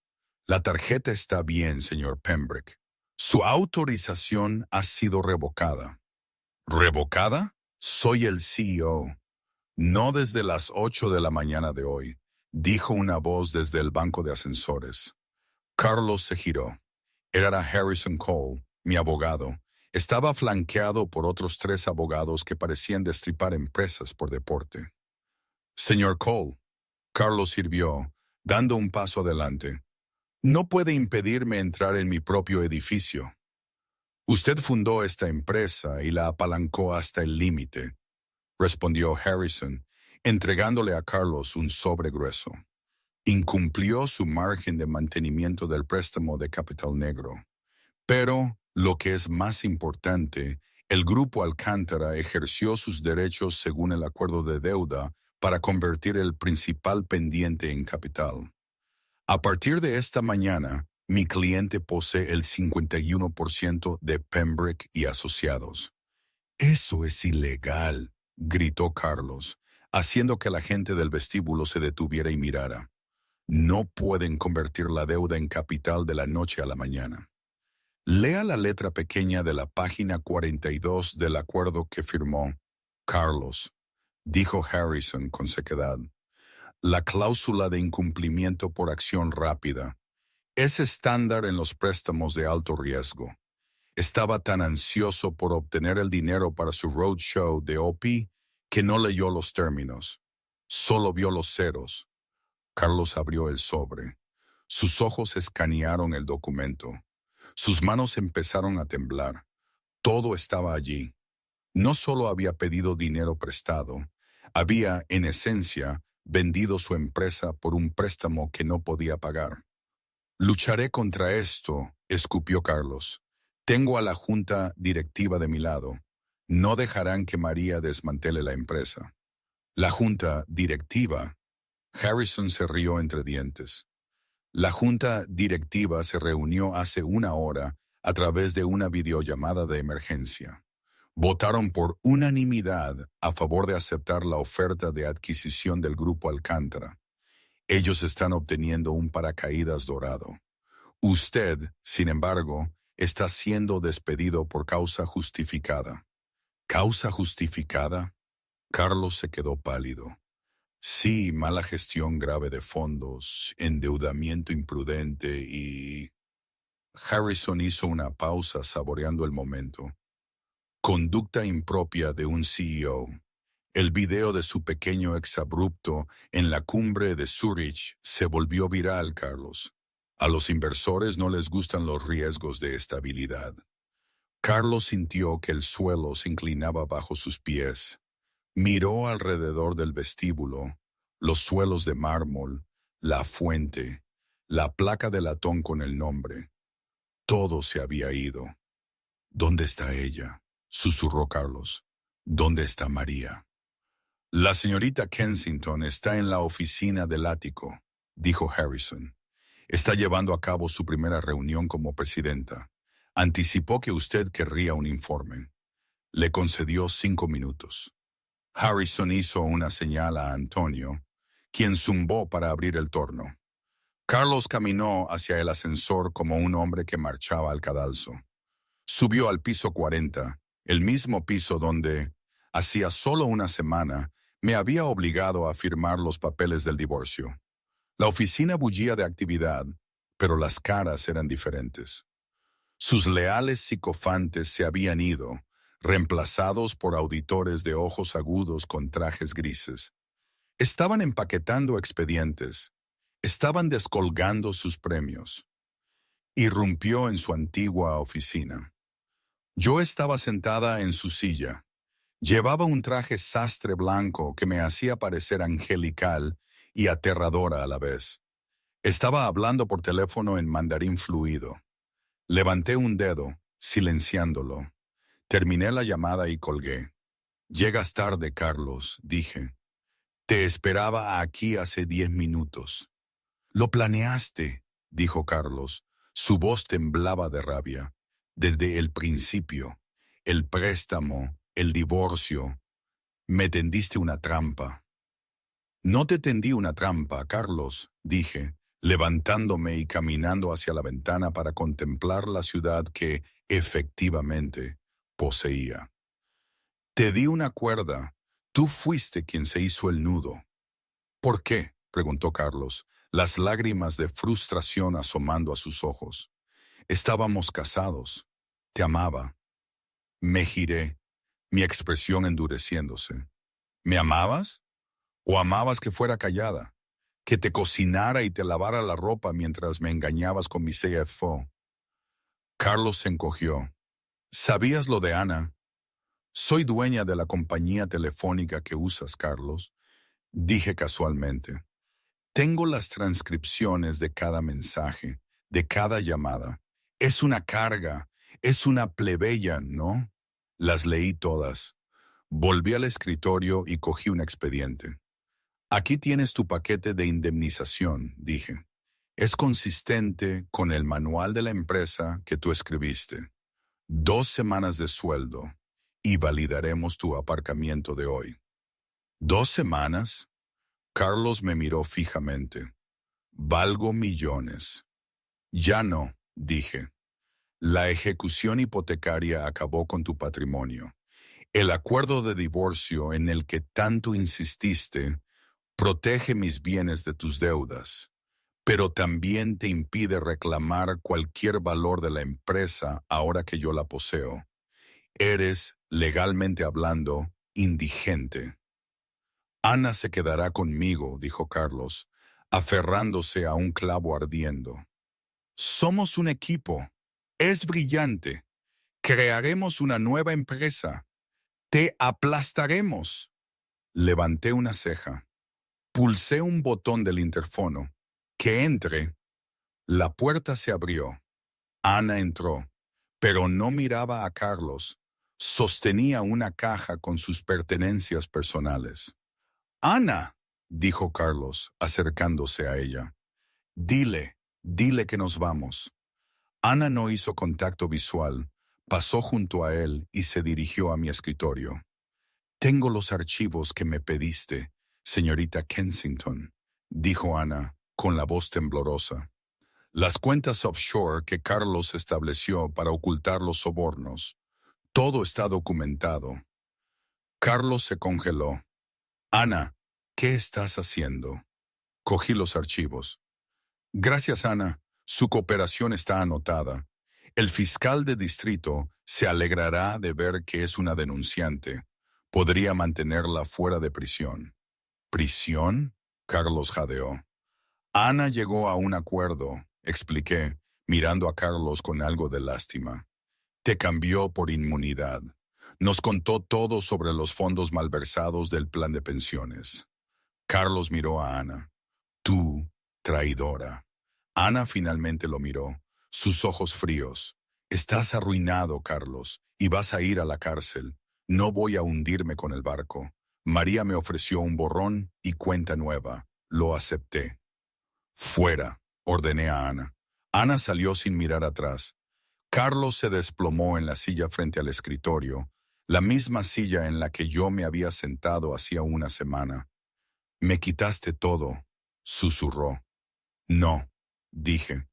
«La tarjeta está bien, señor Pembroke. Su autorización ha sido revocada». «¿Revocada? Soy el CEO». «No desde las 8 de la mañana de hoy», dijo una voz desde el banco de ascensores. Carlos se giró. Era Harrison Cole, mi abogado. Estaba flanqueado por otros 3 abogados que parecían destripar empresas por deporte. «Señor Cole», Carlos sirvió, dando un paso adelante. «No puede impedirme entrar en mi propio edificio. Usted fundó esta empresa y la apalancó hasta el límite», respondió Harrison, entregándole a Carlos un sobre grueso. Incumplió su margen de mantenimiento del préstamo de capital negro. Pero, lo que es más importante, el Grupo Alcántara ejerció sus derechos según el acuerdo de deuda para convertir el principal pendiente en capital. A partir de esta mañana, mi cliente posee el 51% de Pembroke y Asociados. «Eso es ilegal», gritó Carlos, haciendo que la gente del vestíbulo se detuviera y mirara. «No pueden convertir la deuda en capital de la noche a la mañana». Lea la letra pequeña de la página 42 del acuerdo que firmó. «Carlos», dijo Harrison con sequedad. «La cláusula de incumplimiento por acción rápida es estándar en los préstamos de alto riesgo. Estaba tan ansioso por obtener el dinero para su roadshow de OP que no leyó los términos. Solo vio los ceros». Carlos abrió el sobre. Sus ojos escanearon el documento. Sus manos empezaron a temblar. Todo estaba allí. No solo había pedido dinero prestado, había, en esencia, vendido su empresa por un préstamo que no podía pagar. «Lucharé contra esto», escupió Carlos. «Tengo a la junta directiva de mi lado. No dejarán que María desmantele la empresa». «¿La junta directiva?». Harrison se rió entre dientes. «La junta directiva se reunió hace 1 hora a través de una videollamada de emergencia. Votaron por unanimidad a favor de aceptar la oferta de adquisición del Grupo Alcántara. Ellos están obteniendo un paracaídas dorado. Usted, sin embargo, está siendo despedido por causa justificada». «¿Causa justificada?». Carlos se quedó pálido. «Sí, mala gestión grave de fondos, endeudamiento imprudente y...». Harrison hizo una pausa saboreando el momento. «Conducta impropia de un CEO». El video de su pequeño exabrupto en la cumbre de Zurich se volvió viral, Carlos. A los inversores no les gustan los riesgos de estabilidad. Carlos sintió que el suelo se inclinaba bajo sus pies. Miró alrededor del vestíbulo, los suelos de mármol, la fuente, la placa de latón con el nombre. Todo se había ido. «¿Dónde está ella?», susurró Carlos. «¿Dónde está María?». «La señorita Kensington está en la oficina del ático», dijo Harrison. «Está llevando a cabo su primera reunión como presidenta. Anticipó que usted querría un informe. Le concedió 5 minutos». Harrison hizo una señal a Antonio, quien zumbó para abrir el torno. Carlos caminó hacia el ascensor como un hombre que marchaba al cadalso. Subió al piso 40, el mismo piso donde, hacía solo una semana, me había obligado a firmar los papeles del divorcio. La oficina bullía de actividad, pero las caras eran diferentes. Sus leales psicofantes se habían ido, reemplazados por auditores de ojos agudos con trajes grises. Estaban empaquetando expedientes. Estaban descolgando sus premios. Irrumpió en su antigua oficina. Yo estaba sentada en su silla. Llevaba un traje sastre blanco que me hacía parecer angelical y aterradora a la vez. Estaba hablando por teléfono en mandarín fluido. Levanté un dedo, silenciándolo. Terminé la llamada y colgué. «Llegas tarde, Carlos», dije. Te esperaba aquí hace 10 minutos. Lo planeaste, dijo Carlos. Su voz temblaba de rabia. Desde el principio, el préstamo, el divorcio, me tendiste una trampa. No te tendí una trampa, Carlos, dije, levantándome y caminando hacia la ventana para contemplar la ciudad que, efectivamente, poseía. Te di una cuerda. Tú fuiste quien se hizo el nudo. ¿Por qué?, preguntó Carlos, las lágrimas de frustración asomando a sus ojos. Estábamos casados. Te amaba. Me giré, mi expresión endureciéndose. ¿Me amabas? ¿O amabas que fuera callada? Que te cocinara y te lavara la ropa mientras me engañabas con mi CFO. Carlos se encogió. ¿Sabías lo de Ana? Soy dueña de la compañía telefónica que usas, Carlos, dije casualmente. Tengo las transcripciones de cada mensaje, de cada llamada. Es una carga, es una plebeya, ¿no? Las leí todas. Volví al escritorio y cogí un expediente. Aquí tienes tu paquete de indemnización, dije. Es consistente con el manual de la empresa que tú escribiste. 2 semanas de sueldo y validaremos tu aparcamiento de hoy. ¿2 semanas? Carlos me miró fijamente. Valgo millones. Ya no, dije. La ejecución hipotecaria acabó con tu patrimonio. El acuerdo de divorcio en el que tanto insististe protege mis bienes de tus deudas, pero también te impide reclamar cualquier valor de la empresa ahora que yo la poseo. Eres, legalmente hablando, indigente. Ana se quedará conmigo, dijo Carlos, aferrándose a un clavo ardiendo. Somos un equipo. Es brillante. Crearemos una nueva empresa. Te aplastaremos. Levanté una ceja. Pulsé un botón del interfono. Que entre. La puerta se abrió. Ana entró, pero no miraba a Carlos. Sostenía una caja con sus pertenencias personales. Ana, dijo Carlos, acercándose a ella. Dile que nos vamos. Ana no hizo contacto visual, pasó junto a él y se dirigió a mi escritorio. Tengo los archivos que me pediste, señorita Kensington, dijo Ana, con la voz temblorosa. Las cuentas offshore que Carlos estableció para ocultar los sobornos. Todo está documentado. Carlos se congeló. Ana, ¿qué estás haciendo? Cogí los archivos. Gracias, Ana. Su cooperación está anotada. El fiscal de distrito se alegrará de ver que es una denunciante. Podría mantenerla fuera de prisión. ¿Prisión? Carlos jadeó. Ana llegó a un acuerdo, expliqué, mirando a Carlos con algo de lástima. Te cambió por inmunidad. Nos contó todo sobre los fondos malversados del plan de pensiones. Carlos miró a Ana. Tú, traidora. Ana finalmente lo miró, sus ojos fríos. Estás arruinado, Carlos, y vas a ir a la cárcel. No voy a hundirme con el barco. María me ofreció un borrón y cuenta nueva. Lo acepté. Fuera, ordené a Ana. Ana salió sin mirar atrás. Carlos se desplomó en la silla frente al escritorio, la misma silla en la que yo me había sentado hacía una semana. Me quitaste todo, susurró. No, dije.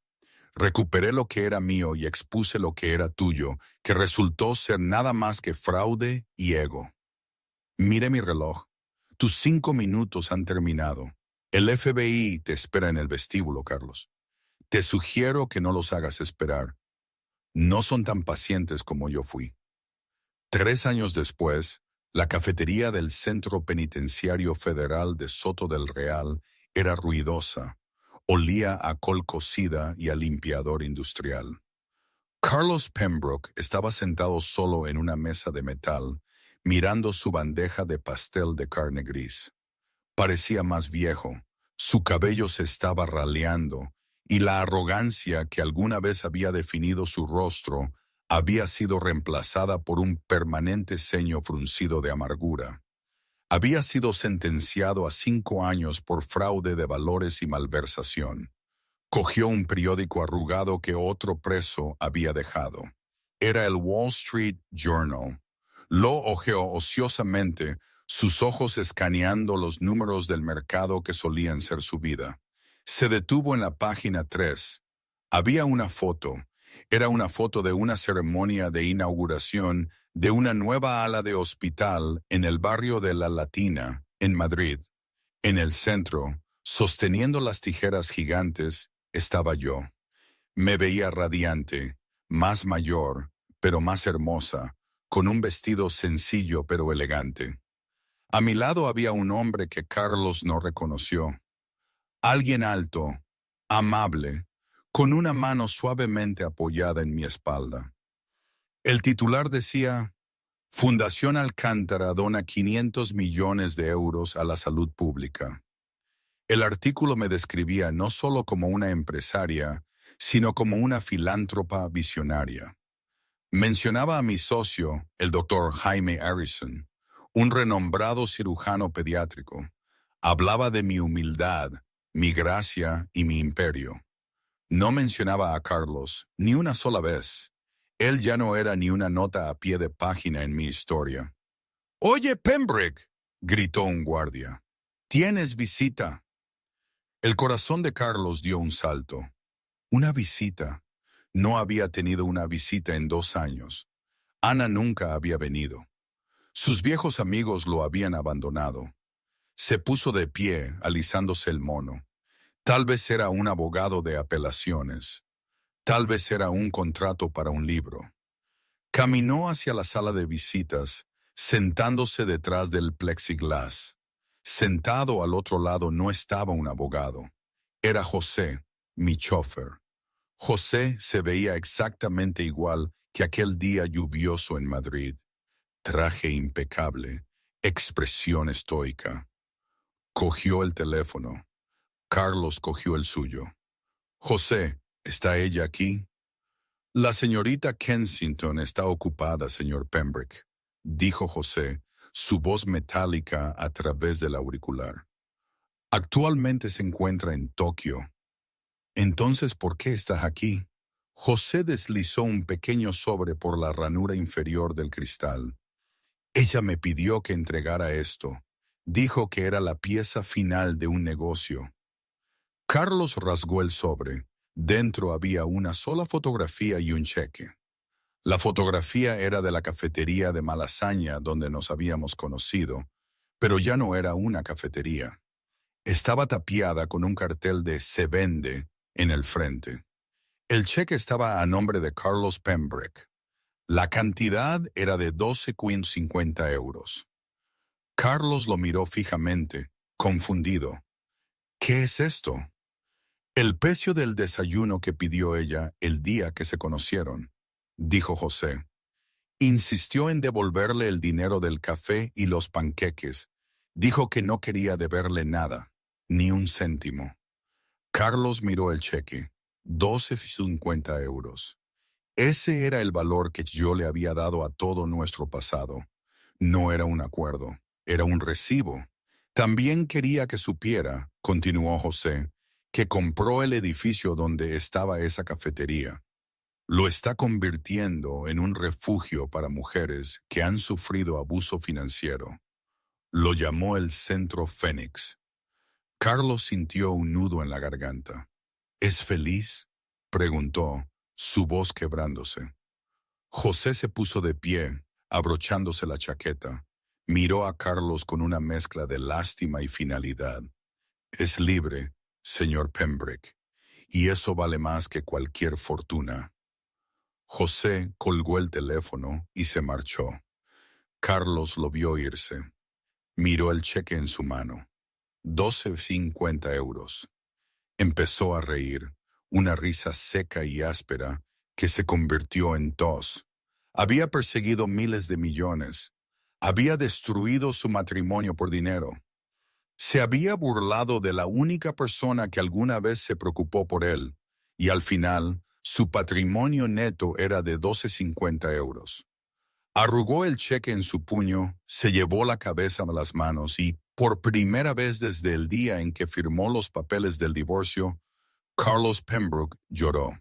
Recuperé lo que era mío y expuse lo que era tuyo, que resultó ser nada más que fraude y ego. Mire mi reloj. Tus 5 minutos han terminado. El FBI te espera en el vestíbulo, Carlos. Te sugiero que no los hagas esperar. No son tan pacientes como yo fui. 3 años después, la cafetería del Centro Penitenciario Federal de Soto del Real era ruidosa. Olía a col cocida y a limpiador industrial. Carlos Pembroke estaba sentado solo en una mesa de metal, mirando su bandeja de pastel de carne gris. Parecía más viejo, su cabello se estaba raleando, y la arrogancia que alguna vez había definido su rostro había sido reemplazada por un permanente ceño fruncido de amargura. Había sido sentenciado a 5 años por fraude de valores y malversación. Cogió un periódico arrugado que otro preso había dejado. Era el Wall Street Journal. Lo hojeó ociosamente, sus ojos escaneando los números del mercado que solían ser su vida. Se detuvo en la página 3. Había una foto. Era una foto de una ceremonia de inauguración de una nueva ala de hospital en el barrio de La Latina, en Madrid. En el centro, sosteniendo las tijeras gigantes, estaba yo. Me veía radiante, más mayor, pero más hermosa, con un vestido sencillo pero elegante. A mi lado había un hombre que Carlos no reconoció. Alguien alto, amable, con una mano suavemente apoyada en mi espalda. El titular decía: Fundación Alcántara dona 500 millones de euros a la salud pública. El artículo me describía no solo como una empresaria, sino como una filántropa visionaria. Mencionaba a mi socio, el doctor Jaime Harrison, un renombrado cirujano pediátrico. Hablaba de mi humildad, mi gracia y mi imperio. No mencionaba a Carlos ni una sola vez. Él ya no era ni una nota a pie de página en mi historia. «¡Oye, Pembroke!», gritó un guardia. «¡Tienes visita!». El corazón de Carlos dio un salto. Una visita. No había tenido una visita en 2 años. Ana nunca había venido. Sus viejos amigos lo habían abandonado. Se puso de pie, alisándose el mono. Tal vez era un abogado de apelaciones. Tal vez era un contrato para un libro. Caminó hacia la sala de visitas, sentándose detrás del plexiglas. Sentado al otro lado no estaba un abogado. Era José, mi chofer. José se veía exactamente igual que aquel día lluvioso en Madrid. Traje impecable, expresión estoica. Cogió el teléfono. Carlos cogió el suyo. «José, ¿está ella aquí?». «La señorita Kensington está ocupada, señor Pembroke», dijo José, su voz metálica a través del auricular. «Actualmente se encuentra en Tokio». «Entonces, ¿por qué estás aquí?». José deslizó un pequeño sobre por la ranura inferior del cristal. «Ella me pidió que entregara esto. Dijo que era la pieza final de un negocio». Carlos rasgó el sobre. Dentro había una sola fotografía y un cheque. La fotografía era de la cafetería de Malasaña donde nos habíamos conocido, pero ya no era una cafetería. Estaba tapiada con un cartel de «Se vende» en el frente. El cheque estaba a nombre de Carlos Pembroke. La cantidad era de 12,50 euros. Carlos lo miró fijamente, confundido. «¿Qué es esto?». «El precio del desayuno que pidió ella el día que se conocieron», dijo José. Insistió en devolverle el dinero del café y los panqueques. Dijo que no quería deberle nada, ni un céntimo. Carlos miró el cheque. 12,50 euros. Ese era el valor que yo le había dado a todo nuestro pasado. No era un acuerdo, era un recibo. También quería que supiera, continuó José, que compró el edificio donde estaba esa cafetería. Lo está convirtiendo en un refugio para mujeres que han sufrido abuso financiero. Lo llamó el Centro Fénix. Carlos sintió un nudo en la garganta. «¿Es feliz?», preguntó, su voz quebrándose. José se puso de pie, abrochándose la chaqueta. Miró a Carlos con una mezcla de lástima y finalidad. «Es libre, señor Pembroke, y eso vale más que cualquier fortuna». José colgó el teléfono y se marchó. Carlos lo vio irse. Miró el cheque en su mano. 12,50 euros. Empezó a reír, una risa seca y áspera que se convirtió en tos. Había perseguido miles de millones. Había destruido su matrimonio por dinero. Se había burlado de la única persona que alguna vez se preocupó por él, y al final, su patrimonio neto era de 12,50 euros. Arrugó el cheque en su puño, se llevó la cabeza a las manos y, por primera vez desde el día en que firmó los papeles del divorcio, Carlos Pembroke lloró.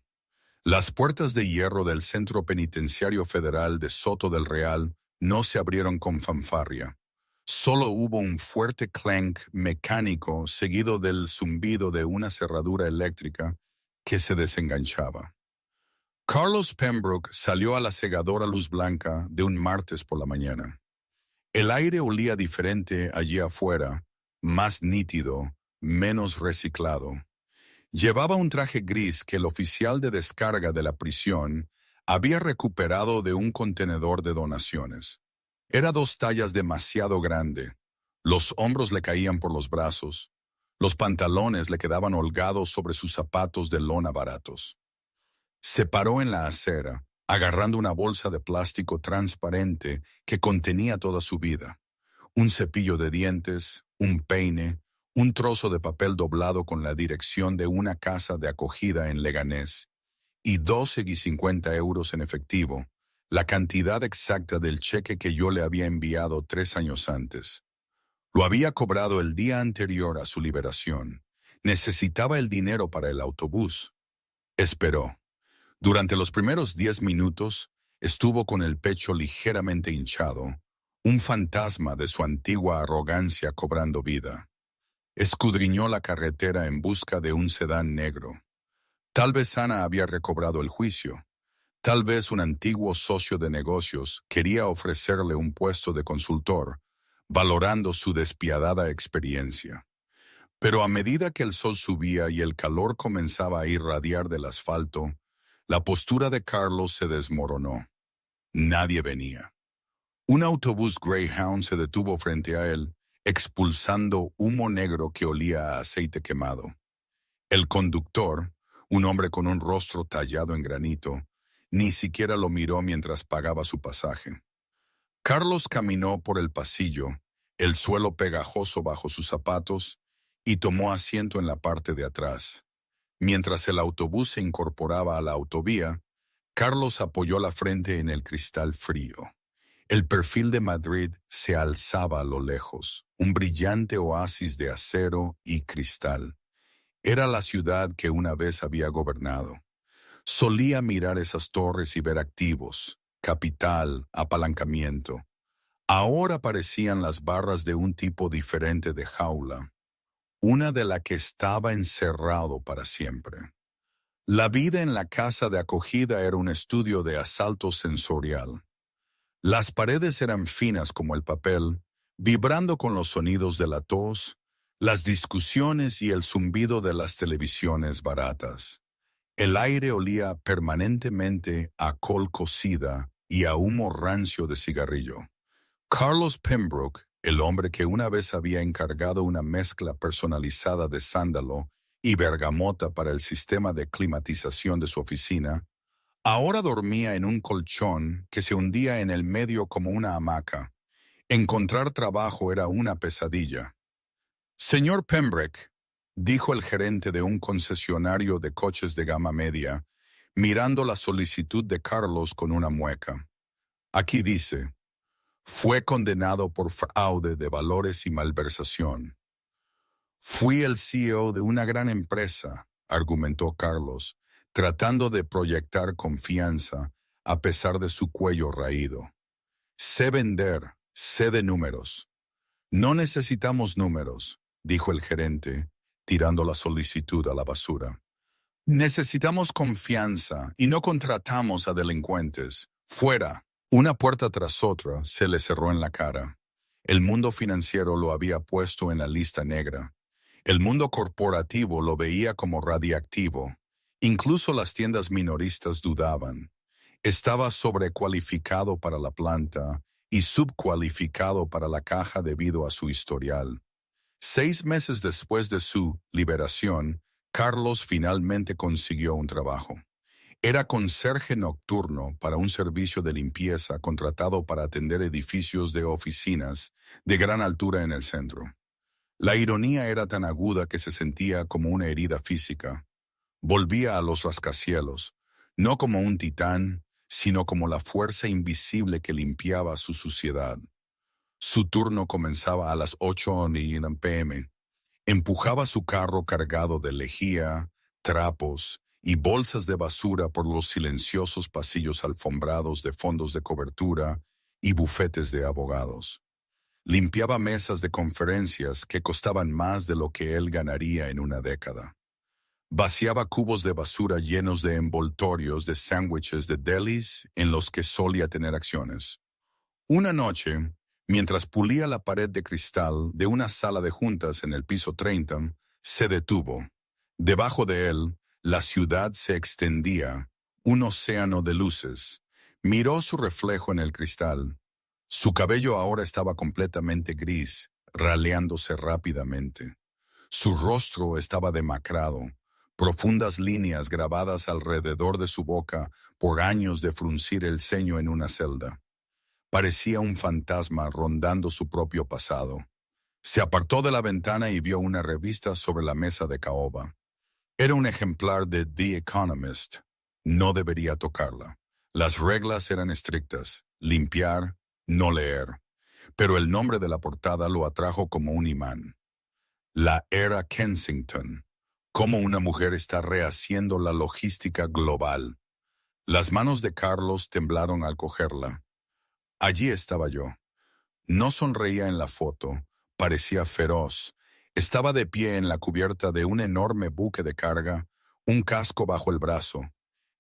Las puertas de hierro del Centro Penitenciario Federal de Soto del Real no se abrieron con fanfarria. Solo hubo un fuerte clank mecánico seguido del zumbido de una cerradura eléctrica que se desenganchaba. Carlos Pembroke salió a la cegadora luz blanca de un martes por la mañana. El aire olía diferente allí afuera, más nítido, menos reciclado. Llevaba un traje gris que el oficial de descarga de la prisión había recuperado de un contenedor de donaciones. Era 2 tallas demasiado grande. Los hombros le caían por los brazos. Los pantalones le quedaban holgados sobre sus zapatos de lona baratos. Se paró en la acera, agarrando una bolsa de plástico transparente que contenía toda su vida. Un cepillo de dientes, un peine, un trozo de papel doblado con la dirección de una casa de acogida en Leganés, y 12,50 euros en efectivo, la cantidad exacta del cheque que yo le había enviado 3 años antes. Lo había cobrado el día anterior a su liberación. Necesitaba el dinero para el autobús. Esperó. Durante los primeros 10 minutos, estuvo con el pecho ligeramente hinchado, un fantasma de su antigua arrogancia cobrando vida. Escudriñó la carretera en busca de un sedán negro. Tal vez Ana había recobrado el juicio. Tal vez un antiguo socio de negocios quería ofrecerle un puesto de consultor, valorando su despiadada experiencia. Pero a medida que el sol subía y el calor comenzaba a irradiar del asfalto, la postura de Carlos se desmoronó. Nadie venía. Un autobús Greyhound se detuvo frente a él, expulsando humo negro que olía a aceite quemado. El conductor, un hombre con un rostro tallado en granito, ni siquiera lo miró mientras pagaba su pasaje. Carlos caminó por el pasillo, el suelo pegajoso bajo sus zapatos, y tomó asiento en la parte de atrás. Mientras el autobús se incorporaba a la autovía, Carlos apoyó la frente en el cristal frío. El perfil de Madrid se alzaba a lo lejos, un brillante oasis de acero y cristal. Era la ciudad que una vez había gobernado. Solía mirar esas torres y ver activos, capital, apalancamiento. Ahora parecían las barras de un tipo diferente de jaula, una de la que estaba encerrado para siempre. La vida en la casa de acogida era un estudio de asalto sensorial. Las paredes eran finas como el papel, vibrando con los sonidos de la tos, las discusiones y el zumbido de las televisiones baratas. El aire olía permanentemente a col cocida y a humo rancio de cigarrillo. Carlos Pembroke, el hombre que una vez había encargado una mezcla personalizada de sándalo y bergamota para el sistema de climatización de su oficina, ahora dormía en un colchón que se hundía en el medio como una hamaca. Encontrar trabajo era una pesadilla. «Señor Pembroke», dijo el gerente de un concesionario de coches de gama media, mirando la solicitud de Carlos con una mueca. «Aquí dice, fue condenado por fraude de valores y malversación». «Fui el CEO de una gran empresa», argumentó Carlos, tratando de proyectar confianza a pesar de su cuello raído. «Sé vender, sé de números». «No necesitamos números», dijo el gerente, tirando la solicitud a la basura. «Necesitamos confianza y no contratamos a delincuentes. Fuera». Una puerta tras otra se le cerró en la cara. El mundo financiero lo había puesto en la lista negra. El mundo corporativo lo veía como radiactivo. Incluso las tiendas minoristas dudaban. Estaba sobrecualificado para la planta y subcualificado para la caja debido a su historial. 6 meses después de su liberación, Carlos finalmente consiguió un trabajo. Era conserje nocturno para un servicio de limpieza contratado para atender edificios de oficinas de gran altura en el centro. La ironía era tan aguda que se sentía como una herida física. Volvía a los rascacielos, no como un titán, sino como la fuerza invisible que limpiaba su suciedad. Su turno comenzaba a las 8 p.m. Empujaba su carro cargado de lejía, trapos y bolsas de basura por los silenciosos pasillos alfombrados de fondos de cobertura y bufetes de abogados. Limpiaba mesas de conferencias que costaban más de lo que él ganaría en una década. Vaciaba cubos de basura llenos de envoltorios de sándwiches de delis en los que solía tener acciones. Una noche, mientras pulía la pared de cristal de una sala de juntas en el piso 30, se detuvo. Debajo de él, la ciudad se extendía, un océano de luces. Miró su reflejo en el cristal. Su cabello ahora estaba completamente gris, raleándose rápidamente. Su rostro estaba demacrado, profundas líneas grabadas alrededor de su boca por años de fruncir el ceño en una celda. Parecía un fantasma rondando su propio pasado. Se apartó de la ventana y vio una revista sobre la mesa de caoba. Era un ejemplar de The Economist. No debería tocarla. Las reglas eran estrictas: limpiar, no leer. Pero el nombre de la portada lo atrajo como un imán. La era Kensington. Cómo una mujer está rehaciendo la logística global. Las manos de Carlos temblaron al cogerla. Allí estaba yo. No sonreía en la foto, parecía feroz. Estaba de pie en la cubierta de un enorme buque de carga, un casco bajo el brazo,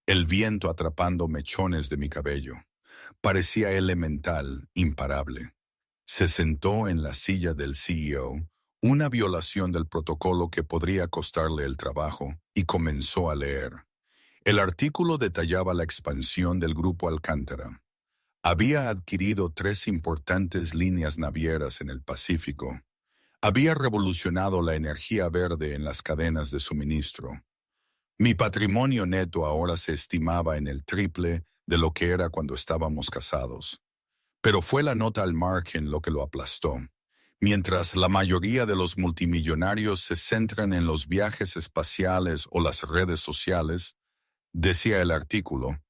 el viento atrapando mechones de mi cabello. Parecía elemental, imparable. Se sentó en la silla del CEO, una violación del protocolo que podría costarle el trabajo, y comenzó a leer. El artículo detallaba la expansión del Grupo Alcántara. Había adquirido 3 importantes líneas navieras en el Pacífico. Había revolucionado la energía verde en las cadenas de suministro. Mi patrimonio neto ahora se estimaba en el triple de lo que era cuando estábamos casados. Pero fue la nota al margen lo que lo aplastó. Mientras la mayoría de los multimillonarios se centran en los viajes espaciales o las redes sociales, decía el artículo,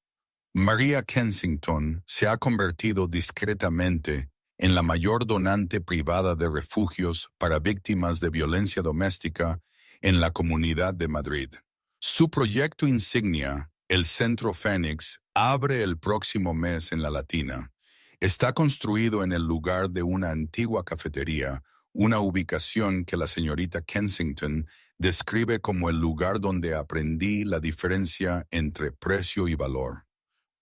María Kensington se ha convertido discretamente en la mayor donante privada de refugios para víctimas de violencia doméstica en la Comunidad de Madrid. Su proyecto insignia, el Centro Fénix, abre el próximo mes en La Latina. Está construido en el lugar de una antigua cafetería, una ubicación que la señorita Kensington describe como el lugar donde aprendí la diferencia entre precio y valor.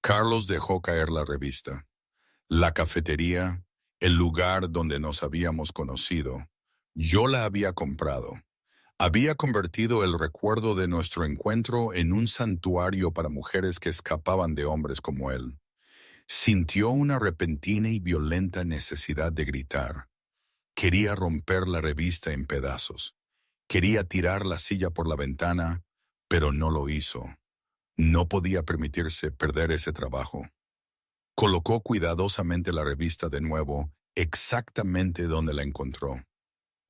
Carlos dejó caer la revista. La cafetería, el lugar donde nos habíamos conocido, yo la había comprado. Había convertido el recuerdo de nuestro encuentro en un santuario para mujeres que escapaban de hombres como él. Sintió una repentina y violenta necesidad de gritar. Quería romper la revista en pedazos. Quería tirar la silla por la ventana, pero no lo hizo. No podía permitirse perder ese trabajo. Colocó cuidadosamente la revista de nuevo, exactamente donde la encontró.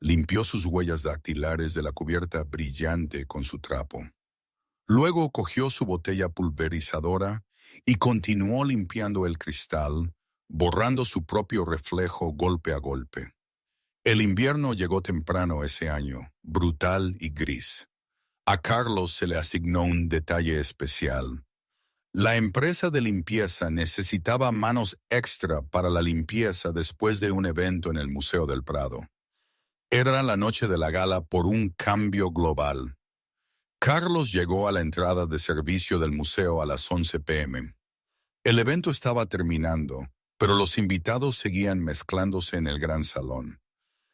Limpió sus huellas dactilares de la cubierta brillante con su trapo. Luego cogió su botella pulverizadora y continuó limpiando el cristal, borrando su propio reflejo golpe a golpe. El invierno llegó temprano ese año, brutal y gris. A Carlos se le asignó un detalle especial. La empresa de limpieza necesitaba manos extra para la limpieza después de un evento en el Museo del Prado. Era la noche de la gala por un cambio global. Carlos llegó a la entrada de servicio del museo a las 11 p.m. El evento estaba terminando, pero los invitados seguían mezclándose en el gran salón.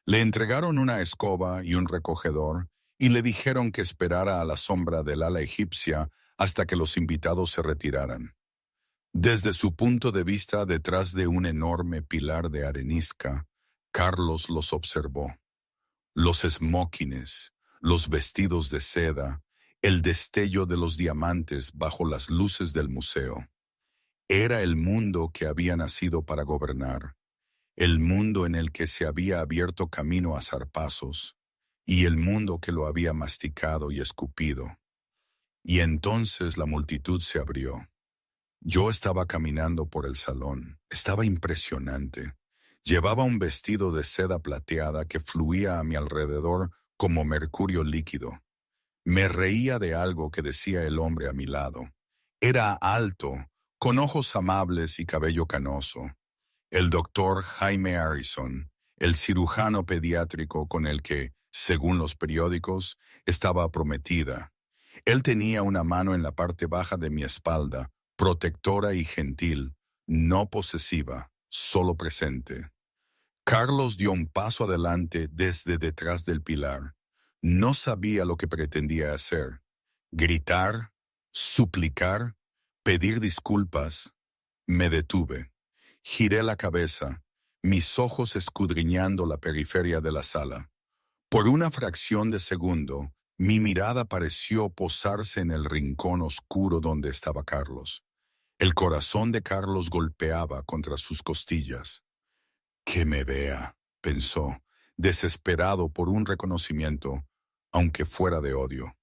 Le entregaron una escoba y un recogedor y le dijeron que esperara a la sombra del ala egipcia hasta que los invitados se retiraran. Desde su punto de vista detrás de un enorme pilar de arenisca, Carlos los observó. Los smokines, los vestidos de seda, el destello de los diamantes bajo las luces del museo. Era el mundo que había nacido para gobernar, el mundo en el que se había abierto camino a zarpazos, y el mundo que lo había masticado y escupido. Y entonces la multitud se abrió. Yo estaba caminando por el salón. Estaba impresionante. Llevaba un vestido de seda plateada que fluía a mi alrededor como mercurio líquido. Me reía de algo que decía el hombre a mi lado. Era alto, con ojos amables y cabello canoso. El doctor Jaime Harrison, el cirujano pediátrico con el que, según los periódicos, estaba prometida. Él tenía una mano en la parte baja de mi espalda, protectora y gentil, no posesiva, solo presente. Carlos dio un paso adelante desde detrás del pilar. No sabía lo que pretendía hacer. Gritar, suplicar, pedir disculpas. Me detuve. Giré la cabeza, mis ojos escudriñando la periferia de la sala. Por una fracción de segundo, mi mirada pareció posarse en el rincón oscuro donde estaba Carlos. El corazón de Carlos golpeaba contra sus costillas. Que me vea, pensó, desesperado por un reconocimiento, aunque fuera de odio.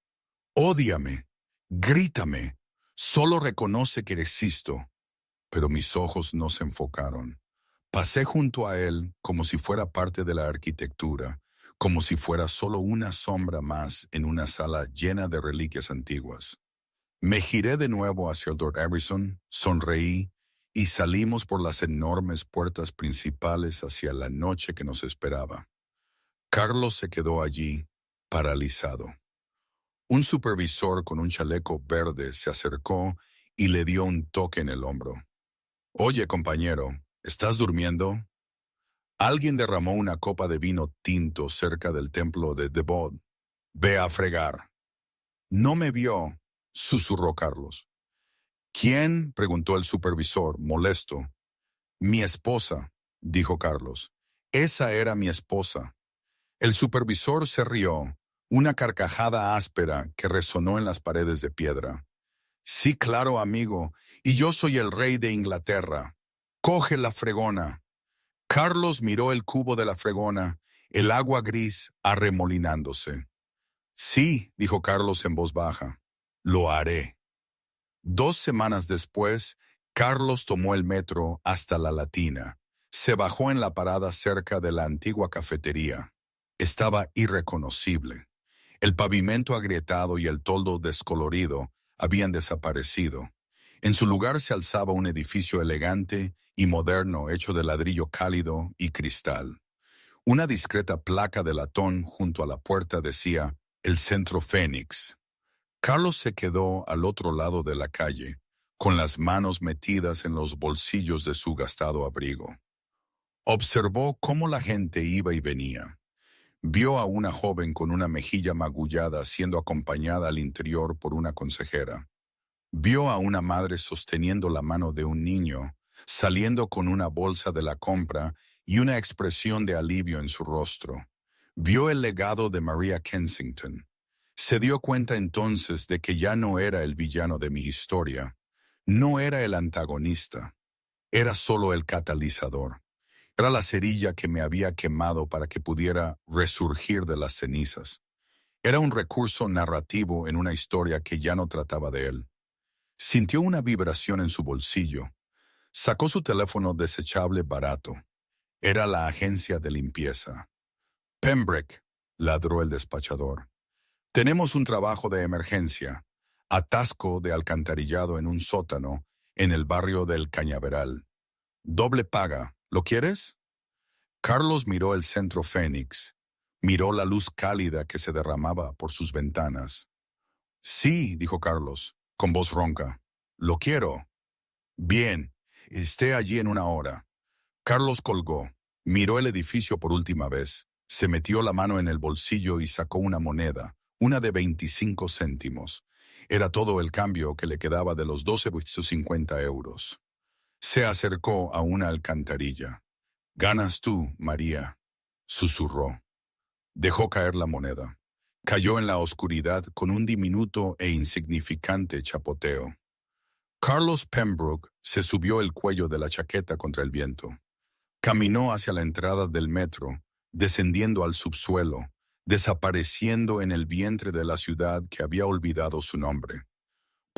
Ódiame, grítame, solo reconoce que existo. Pero mis ojos no se enfocaron. Pasé junto a él como si fuera parte de la arquitectura, como si fuera solo una sombra más en una sala llena de reliquias antiguas. Me giré de nuevo hacia el Dr. Harrison, sonreí y salimos por las enormes puertas principales hacia la noche que nos esperaba. Carlos se quedó allí, paralizado. Un supervisor con un chaleco verde se acercó y le dio un toque en el hombro. Oye, compañero, ¿estás durmiendo? Alguien derramó una copa de vino tinto cerca del templo de Debod. Ve a fregar. No me vio, susurró Carlos. ¿Quién? Preguntó el supervisor, molesto. Mi esposa, dijo Carlos. Esa era mi esposa. El supervisor se rió, una carcajada áspera que resonó en las paredes de piedra. Sí, claro, amigo, y yo soy el rey de Inglaterra. Coge la fregona. Carlos miró el cubo de la fregona, el agua gris arremolinándose. Sí, dijo Carlos en voz baja, lo haré. 2 semanas después, Carlos tomó el metro hasta la Latina. Se bajó en la parada cerca de la antigua cafetería. Estaba irreconocible. El pavimento agrietado y el toldo descolorido habían desaparecido. En su lugar se alzaba un edificio elegante y moderno hecho de ladrillo cálido y cristal. Una discreta placa de latón junto a la puerta decía «El Centro Fénix». Carlos se quedó al otro lado de la calle, con las manos metidas en los bolsillos de su gastado abrigo. Observó cómo la gente iba y venía. Vio a una joven con una mejilla magullada siendo acompañada al interior por una consejera. Vio a una madre sosteniendo la mano de un niño, saliendo con una bolsa de la compra y una expresión de alivio en su rostro. Vio el legado de Maria Kensington. Se dio cuenta entonces de que ya no era el villano de mi historia, no era el antagonista, era solo el catalizador. Era la cerilla que me había quemado para que pudiera resurgir de las cenizas. Era un recurso narrativo en una historia que ya no trataba de él. Sintió una vibración en su bolsillo. Sacó su teléfono desechable barato. Era la agencia de limpieza. Pembroke, ladró el despachador. Tenemos un trabajo de emergencia. Atasco de alcantarillado en un sótano en el barrio del Cañaveral. Doble paga. ¿Lo quieres? Carlos miró el Centro Fénix. Miró la luz cálida que se derramaba por sus ventanas. Sí, dijo Carlos, con voz ronca. Lo quiero. Bien, esté allí en 1 hora. Carlos colgó. Miró el edificio por última vez. Se metió la mano en el bolsillo y sacó una moneda, una de 25 céntimos. Era todo el cambio que le quedaba de los 12,50 euros. Se acercó a una alcantarilla. «Ganas tú, María», susurró. Dejó caer la moneda. Cayó en la oscuridad con un diminuto e insignificante chapoteo. Carlos Pembroke se subió el cuello de la chaqueta contra el viento. Caminó hacia la entrada del metro, descendiendo al subsuelo, desapareciendo en el vientre de la ciudad que había olvidado su nombre.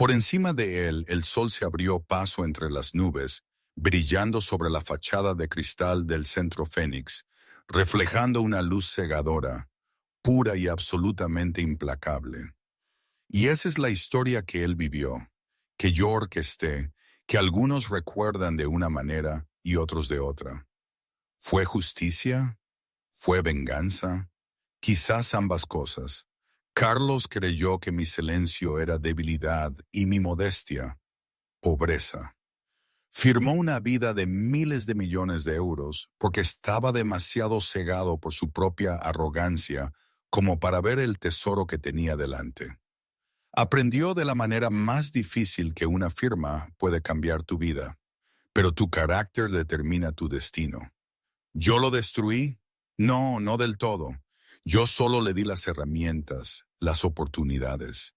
Por encima de él, el sol se abrió paso entre las nubes, brillando sobre la fachada de cristal del Centro Fénix, reflejando una luz cegadora, pura y absolutamente implacable. Y esa es la historia que él vivió, que yo orquesté, que algunos recuerdan de una manera y otros de otra. ¿Fue justicia? ¿Fue venganza? Quizás ambas cosas. Carlos creyó que mi silencio era debilidad y mi modestia, pobreza. Firmó una vida de miles de millones de euros porque estaba demasiado cegado por su propia arrogancia como para ver el tesoro que tenía delante. Aprendió de la manera más difícil que una firma puede cambiar tu vida, pero tu carácter determina tu destino. ¿Yo lo destruí? No, no del todo. Yo solo le di las herramientas, las oportunidades.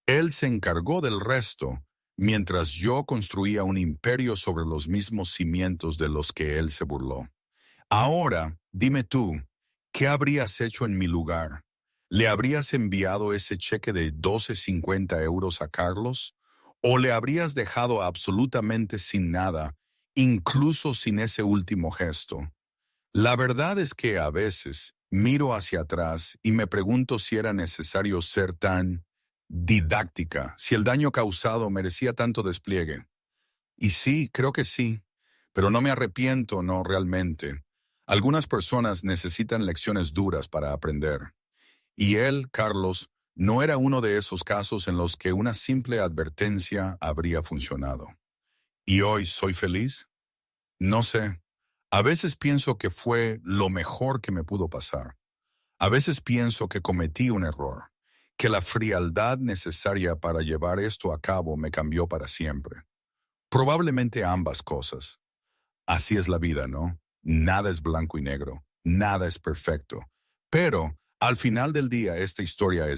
Él se encargó del resto, mientras yo construía un imperio sobre los mismos cimientos de los que él se burló. Ahora, dime tú, ¿qué habrías hecho en mi lugar? ¿Le habrías enviado ese cheque de 12,50 € a Carlos? ¿O le habrías dejado absolutamente sin nada, incluso sin ese último gesto? La verdad es que a veces miro hacia atrás y me pregunto si era necesario ser tan didáctica, si el daño causado merecía tanto despliegue. Y sí, creo que sí, pero no me arrepiento, no realmente. Algunas personas necesitan lecciones duras para aprender. Y él, Carlos, no era uno de esos casos en los que una simple advertencia habría funcionado. ¿Y hoy soy feliz? No sé. A veces pienso que fue lo mejor que me pudo pasar. A veces pienso que cometí un error, que la frialdad necesaria para llevar esto a cabo me cambió para siempre. Probablemente ambas cosas. Así es la vida, ¿no? Nada es blanco y negro, nada es perfecto. Pero, al final del día, esta historia es